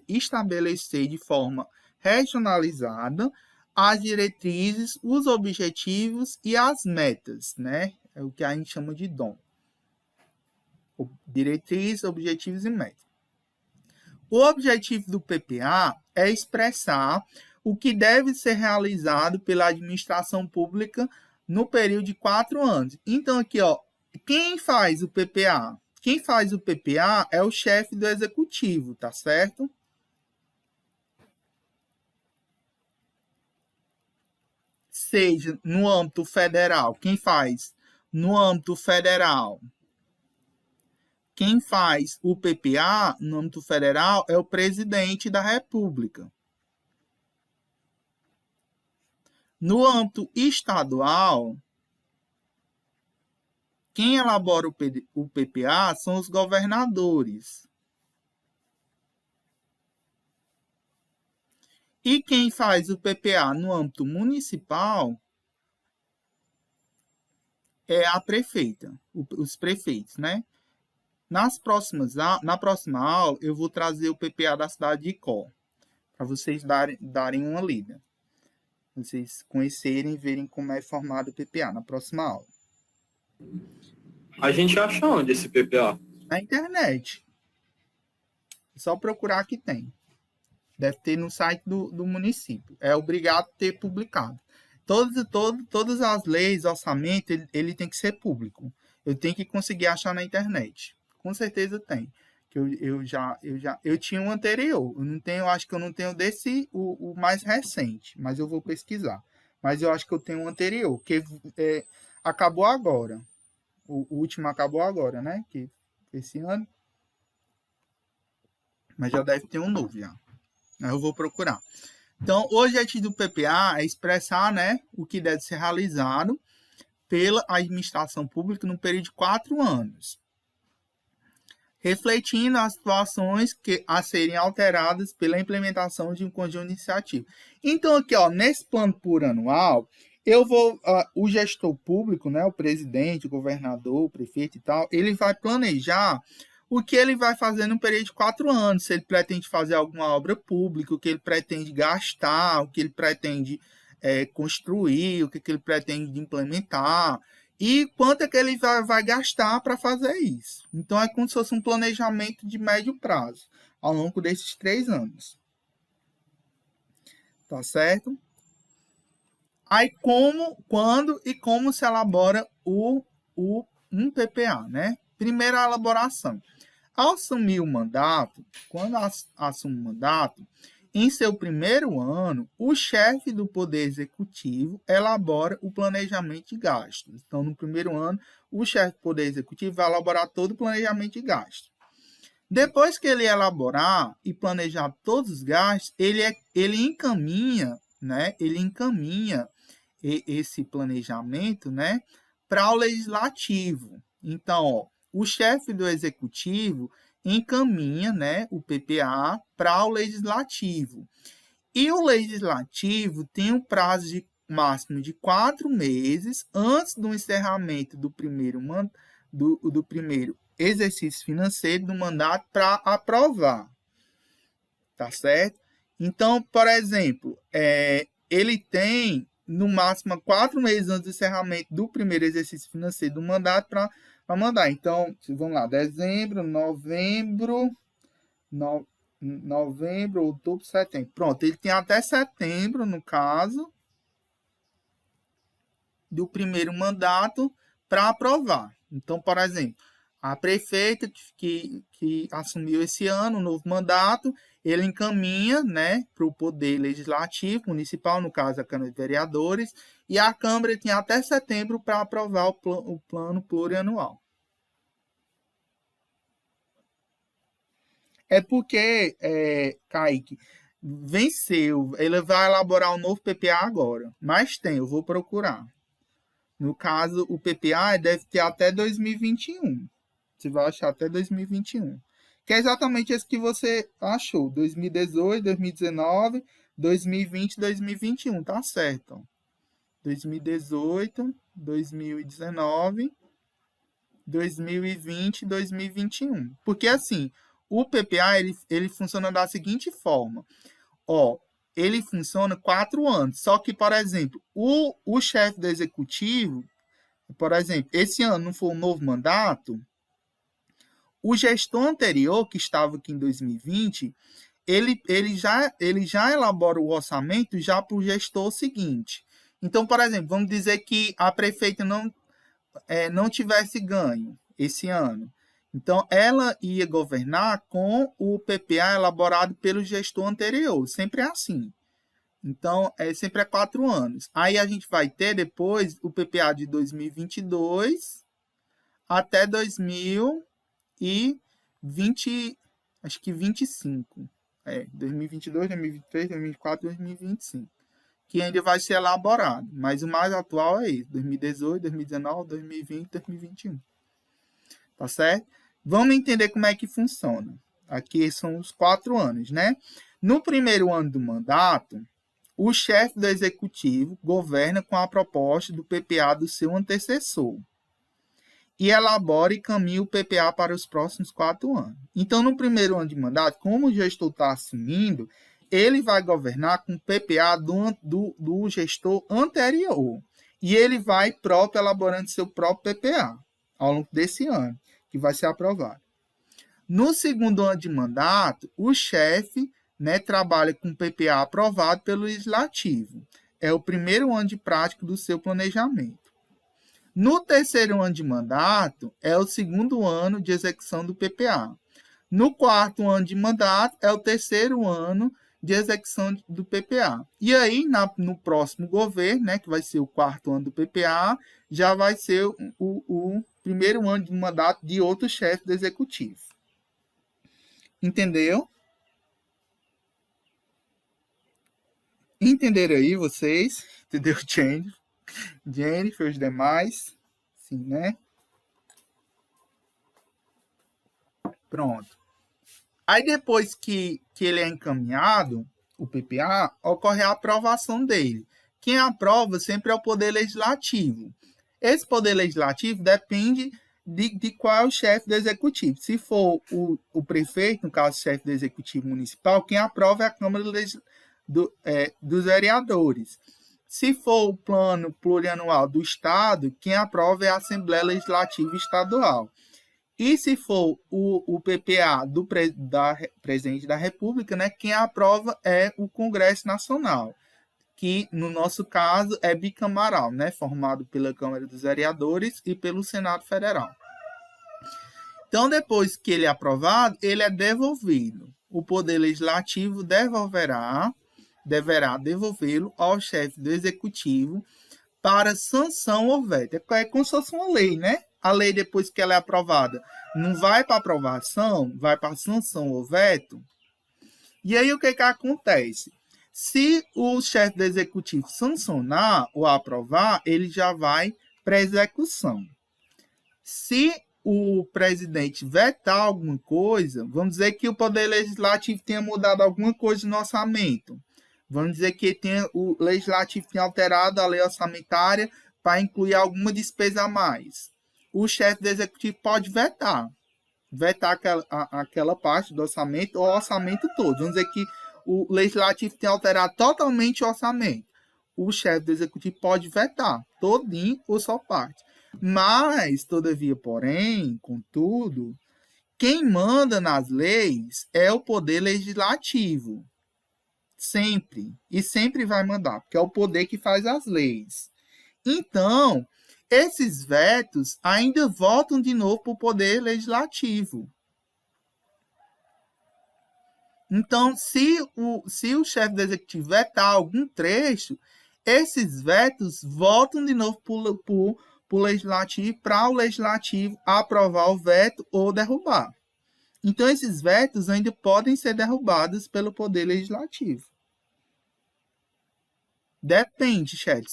estabelecer de forma regionalizada as diretrizes, os objetivos e as metas, né? É o que a gente chama de DOM. Diretrizes, objetivos e metas. O objetivo do PPA é expressar o que deve ser realizado pela administração pública no período de 4 anos. Então, aqui, quem faz o PPA? Quem faz o PPA é o chefe do executivo, tá certo? Seja no âmbito federal. Quem faz no âmbito federal? Quem faz o PPA no âmbito federal é o presidente da República. No âmbito estadual, quem elabora o PPA são os governadores. E quem faz o PPA no âmbito municipal é a prefeita, os prefeitos, né? Na próxima aula, eu vou trazer o PPA da cidade de Icó, para vocês darem uma lida. Vocês conhecerem e verem como é formado o PPA na próxima aula. A gente acha onde esse PPA? Na internet. É só procurar que tem. Deve ter no site do município. É obrigado a ter publicado. Todas as leis, orçamento, ele tem que ser público. Eu tenho que conseguir achar na internet. Com certeza tem. Que eu tinha um anterior. Acho que eu não tenho desse o mais recente, mas eu vou pesquisar. Mas eu acho que eu tenho um anterior, que acabou agora. O último acabou agora, né? Que esse ano. Mas já deve ter um novo já. Aí eu vou procurar. Então, o objetivo do PPA é expressar, né, o que deve ser realizado pela administração pública no período de 4 anos, refletindo as situações a serem alteradas pela implementação de um conjunto de iniciativas. Então, aqui, ó, nesse plano plurianual, o gestor público, né, o presidente, o governador, o prefeito e tal, ele vai planejar o que ele vai fazer no período de 4 anos, se ele pretende fazer alguma obra pública, o que ele pretende gastar, o que ele pretende construir, o que ele pretende implementar, e quanto é que ele vai gastar para fazer isso. Então, é como se fosse um planejamento de médio prazo, ao longo desses 3 anos. Tá certo? Aí, quando e como se elabora um PPA, né? Primeira elaboração. Ao assumir o mandato, quando assume o mandato, em seu primeiro ano, o chefe do Poder Executivo elabora o planejamento de gastos. Então, no primeiro ano, o chefe do Poder Executivo vai elaborar todo o planejamento de gastos. Depois que ele elaborar e planejar todos os gastos, ele encaminha, né? Ele encaminha esse planejamento, né, para o legislativo. Então, ó, o chefe do executivo encaminha, né, o PPA para o legislativo. E o legislativo tem um prazo máximo de 4 meses antes do encerramento do primeiro exercício financeiro do mandato para aprovar. Tá certo? Então, por exemplo, ele tem no máximo 4 meses antes do encerramento do primeiro exercício financeiro do mandato para mandar. Então, vamos lá, dezembro, novembro, outubro, setembro. Pronto, ele tem até setembro, no caso, do primeiro mandato para aprovar. Então, por exemplo, a prefeita que assumiu esse ano, o novo mandato, ele encaminha, né, para o Poder Legislativo Municipal, no caso a Câmara de Vereadores, e a Câmara tem até setembro para aprovar o plano plurianual. É porque, Kaique, venceu, ele vai elaborar um novo PPA agora, mas eu vou procurar. No caso, o PPA deve ter até 2021. Você vai achar até 2021. Que é exatamente esse que você achou. 2018, 2019, 2020, 2021. Tá certo. 2018, 2019, 2020, 2021. Porque assim, o PPA ele funciona da seguinte forma. Ó, ele funciona 4 anos. Só que, por exemplo, o chefe do executivo, por exemplo, esse ano não foi um novo mandato, o gestor anterior, que estava aqui em 2020, ele já elabora o orçamento já para o gestor seguinte. Então, por exemplo, vamos dizer que a prefeita não tivesse ganho esse ano. Então, ela ia governar com o PPA elaborado pelo gestor anterior. Sempre é assim. Então, sempre é 4 anos. Aí a gente vai ter depois o PPA de 2022 até 2020, acho que 25. 2022, 2023, 2024, 2025. que ainda vai ser elaborado, mas o mais atual é esse, 2018, 2019, 2020, 2021. Tá certo? Vamos entender como é que funciona. Aqui são os 4 anos, né? No primeiro ano do mandato, o chefe do executivo governa com a proposta do PPA do seu antecessor e elabora e caminha o PPA para os próximos 4 anos. Então, no primeiro ano de mandato, como o gestor está assumindo, ele vai governar com o PPA do gestor anterior. E ele vai próprio elaborando seu próprio PPA ao longo desse ano, que vai ser aprovado. No segundo ano de mandato, o chefe, né, trabalha com PPA aprovado pelo Legislativo. É o primeiro ano de prática do seu planejamento. No terceiro ano de mandato, é o segundo ano de execução do PPA. No quarto ano de mandato, é o terceiro ano de execução do PPA. E aí, no próximo governo, né, que vai ser o quarto ano do PPA, já vai ser o primeiro ano de mandato de outro chefe do executivo. Entendeu? Entenderam aí vocês? Entendeu, Jennifer, os demais? Sim, né? Pronto. Aí depois que ele é encaminhado, o PPA, ocorre a aprovação dele. Quem aprova sempre é o Poder Legislativo. Esse Poder Legislativo depende de qual é o chefe do Executivo. Se for o prefeito, no caso, o chefe do Executivo Municipal, quem aprova é a Câmara dos Vereadores. Se for o plano plurianual do Estado, quem aprova é a Assembleia Legislativa Estadual. E se for o PPA da Presidente da República, né, quem aprova é o Congresso Nacional, que no nosso caso é bicameral, né, formado pela Câmara dos Vereadores e pelo Senado Federal. Então, depois que ele é aprovado, ele é devolvido. O Poder Legislativo deverá devolvê-lo ao chefe do Executivo para sanção ou veto. É como se fosse uma lei, né? A lei, depois que ela é aprovada, não vai para aprovação, vai para sanção ou veto. E aí, o que acontece? Se o chefe do Executivo sancionar ou aprovar, ele já vai para execução. Se o presidente vetar alguma coisa, vamos dizer que o Poder Legislativo tenha mudado alguma coisa no orçamento. Vamos dizer que o Legislativo tenha alterado a lei orçamentária para incluir alguma despesa a mais. O chefe do Executivo pode vetar aquela parte do orçamento ou o orçamento todo. Vamos dizer que o Legislativo tem alterado totalmente o orçamento. O chefe do Executivo pode vetar todinho ou só parte. Mas, todavia, porém, contudo, quem manda nas leis é o Poder Legislativo. Sempre. E sempre vai mandar, porque é o poder que faz as leis. Então, esses vetos ainda voltam de novo para o Poder Legislativo. Então, se o chefe do Executivo vetar algum trecho, esses vetos voltam de novo para o Legislativo, para o Legislativo aprovar o veto ou derrubar. Então, esses vetos ainda podem ser derrubados pelo Poder Legislativo. Depende, chefe.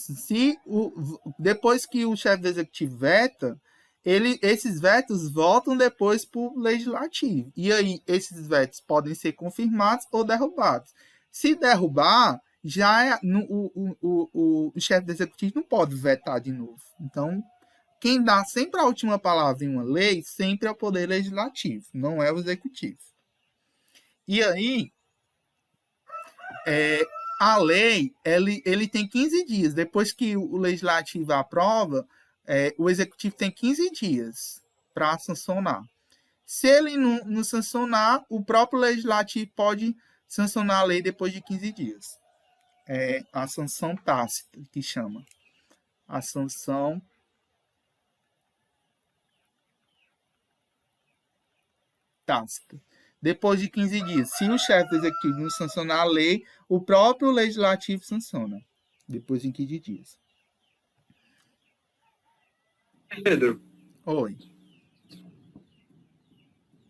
Depois que o chefe do Executivo veta, esses vetos voltam depois para o Legislativo. E aí, esses vetos podem ser confirmados ou derrubados. Se derrubar, já o chefe do Executivo não pode vetar de novo. Então, quem dá sempre a última palavra em uma lei, sempre é o Poder Legislativo, não é o Executivo. E aí, a lei, ele tem 15 dias. Depois que o Legislativo aprova, o Executivo tem 15 dias para sancionar. Se ele não sancionar, o próprio Legislativo pode sancionar a lei depois de 15 dias. É a sanção tácita, que chama. A sanção tácita. Depois de 15 dias, se o chefe do Executivo não sancionar a lei, o próprio Legislativo sanciona. Depois de 15 dias. Pedro. Oi.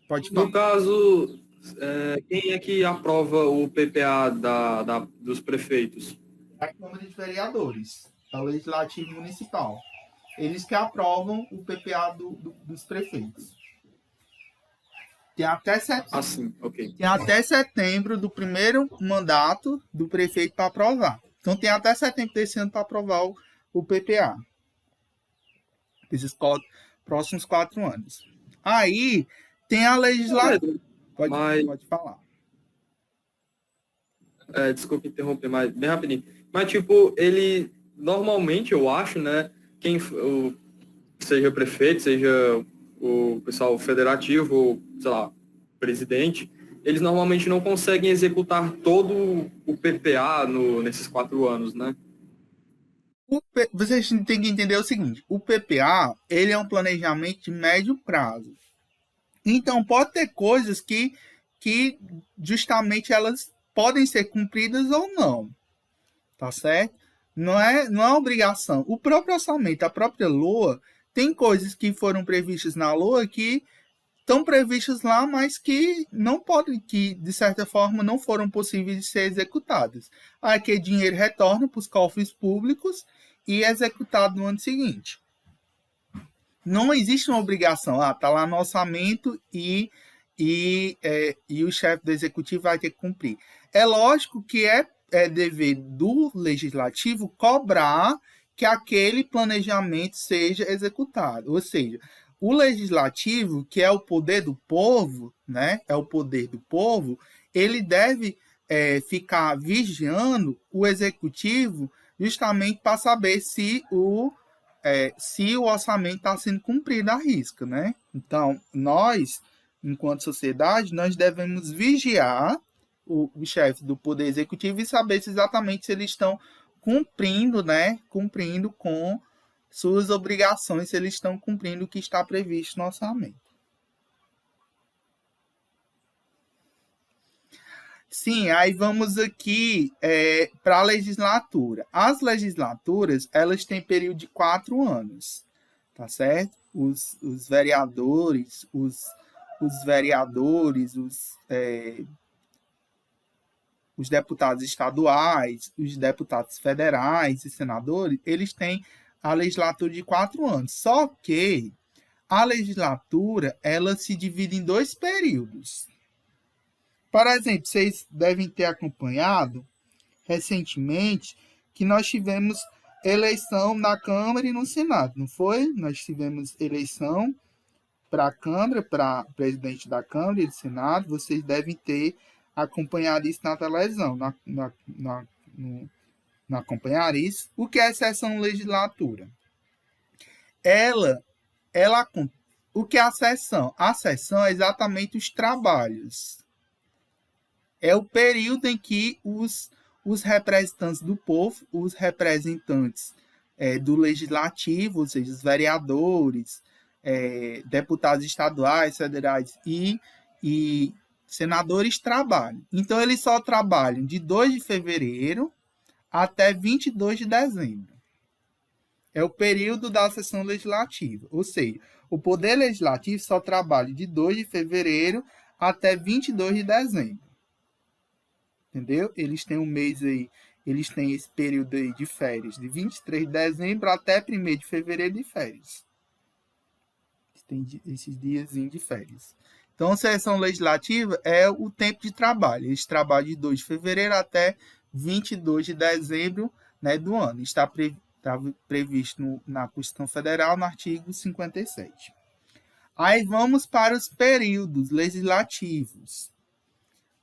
Pode falar. No caso, quem é que aprova o PPA dos prefeitos? a Câmara de Vereadores, é o Legislativo Municipal. Eles que aprovam o PPA dos prefeitos. Tem até, tem até setembro do primeiro mandato do prefeito para aprovar. Então, tem até setembro desse ano para aprovar o PPA. Esses próximos 4 anos. Aí, tem a legislatura. Pode falar. Desculpa interromper, mas bem rapidinho. Mas, tipo, ele, normalmente, eu acho, né, seja prefeito, seja o pessoal federativo, ou, sei lá, presidente, eles normalmente não conseguem executar todo o PPA nesses 4 anos, né? Vocês têm que entender o seguinte, o PPA, ele é um planejamento de médio prazo. Então, pode ter coisas que justamente elas podem ser cumpridas ou não. Tá certo? Não é obrigação. O próprio orçamento, a própria LOA, tem coisas que foram previstas na LOA que estão previstas lá, mas que não podem, que de certa forma não foram possíveis de ser executadas. Aí que dinheiro retorna para os cofres públicos e é executado no ano seguinte. Não existe uma obrigação. Tá lá no orçamento e o chefe do executivo vai ter que cumprir. É lógico que é dever do legislativo cobrar que aquele planejamento seja executado. Ou seja, o legislativo, que é o poder do povo, né? É o poder do povo, ele deve ficar vigiando o executivo justamente para saber se o orçamento está sendo cumprido à risca, né? Então, nós, enquanto sociedade, nós devemos vigiar o chefe do Poder Executivo e saber exatamente se eles estão cumprindo, né? Cumprindo com suas obrigações, se eles estão cumprindo o que está previsto no orçamento. Sim, aí vamos aqui para a legislatura. As legislaturas, elas têm período de 4 anos, tá certo? Os vereadores, os deputados estaduais, os deputados federais e senadores, eles têm a legislatura de 4 anos. Só que a legislatura, ela se divide em 2 períodos. Por exemplo, vocês devem ter acompanhado recentemente que nós tivemos eleição na Câmara e no Senado, não foi? Nós tivemos eleição para a Câmara, para presidente da Câmara e do Senado. Vocês devem ter acompanhado isso na televisão, não acompanhar isso. O que é sessão legislatura? O que é a sessão? A sessão é exatamente os trabalhos. É o período em que os representantes do povo, os representantes do legislativo, ou seja, os vereadores, deputados estaduais, federais e senadores trabalham. Então, eles só trabalham de 2 de fevereiro até 22 de dezembro. É o período da sessão legislativa. Ou seja, o Poder Legislativo só trabalha de 2 de fevereiro até 22 de dezembro. Entendeu? Eles têm um mês aí, eles têm esse período aí de férias, de 23 de dezembro até 1º de fevereiro de férias. Tem esses diazinhos de férias. Então, a sessão legislativa é o tempo de trabalho. Eles trabalham de 2 de fevereiro até 22 de dezembro, né, do ano. Está previsto na Constituição Federal, no artigo 57. Aí vamos para os períodos legislativos.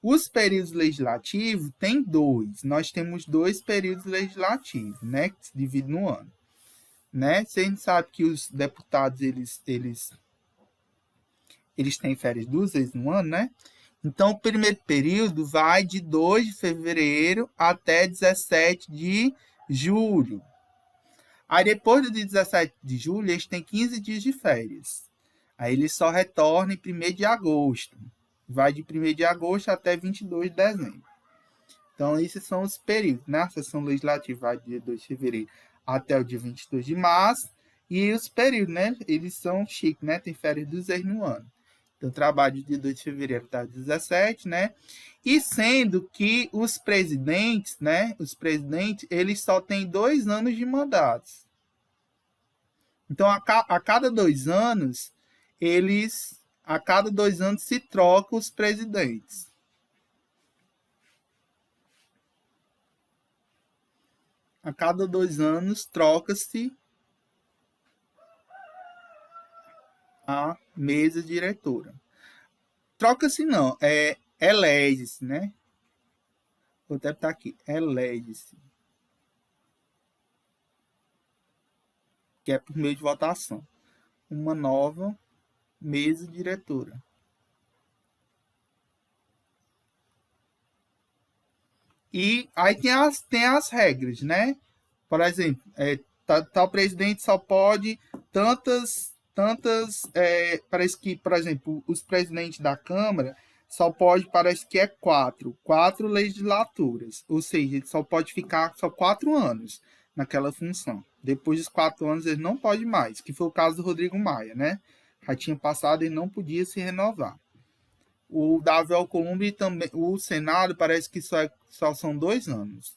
Os períodos legislativos tem 2. Nós temos 2 períodos legislativos, né, que se dividem no ano. Né? Você sabe que os deputados eles têm férias 2 vezes no ano, né? Então, o primeiro período vai de 2 de fevereiro até 17 de julho. Aí, depois do dia 17 de julho, eles têm 15 dias de férias. Aí, eles só retornam em 1º de agosto. Vai de 1º de agosto até 22 de dezembro. Então, esses são os períodos, né? A sessão legislativa vai de 2 de fevereiro até o dia 22 de março. E os períodos, né? Eles são chiques, né? Tem férias 2 vezes no ano. Eu trabalho de 2 de fevereiro até 17, né? E sendo que os presidentes, né? Os presidentes, eles só têm 2 anos de mandatos. Então, a cada 2 anos, a cada 2 anos se trocam os presidentes. A cada 2 anos troca-se a mesa diretora. Troca-se não, elege-se, né? Vou até botar aqui, elege-se. Que é por meio de votação. Uma nova mesa diretora. E aí tem as regras, né? Por exemplo, tal presidente só pode parece que, por exemplo, os presidentes da Câmara só pode, parece que é 4 legislaturas. Ou seja, ele só pode ficar só 4 anos naquela função. Depois dos 4 anos, ele não pode mais, que foi o caso do Rodrigo Maia, né? Já tinha passado e não podia se renovar. O Davi Alcolumbre também, o Senado parece que só são 2 anos.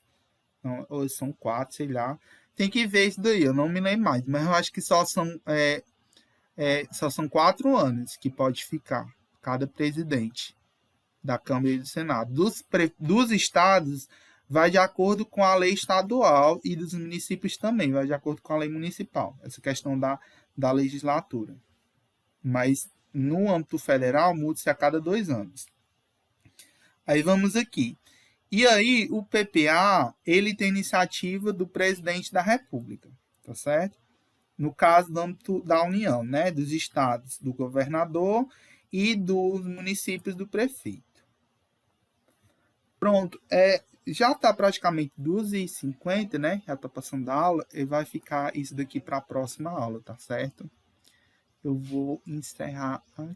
Então, ou são 4, sei lá. Tem que ver isso daí, eu não me lembro mais, mas eu acho que só são 4 anos que pode ficar cada presidente da Câmara e do Senado. Dos estados, vai de acordo com a lei estadual e dos municípios também, vai de acordo com a lei municipal, essa questão da legislatura. Mas no âmbito federal, muda-se a cada 2 anos. Aí vamos aqui. E aí, o PPA, ele tem iniciativa do presidente da República, tá certo? No caso do âmbito da União, né? Dos estados, do governador e dos municípios do prefeito. Pronto, já está praticamente 2h50, né? Já está passando a aula, e vai ficar isso daqui para a próxima aula, tá certo? Eu vou encerrar aqui.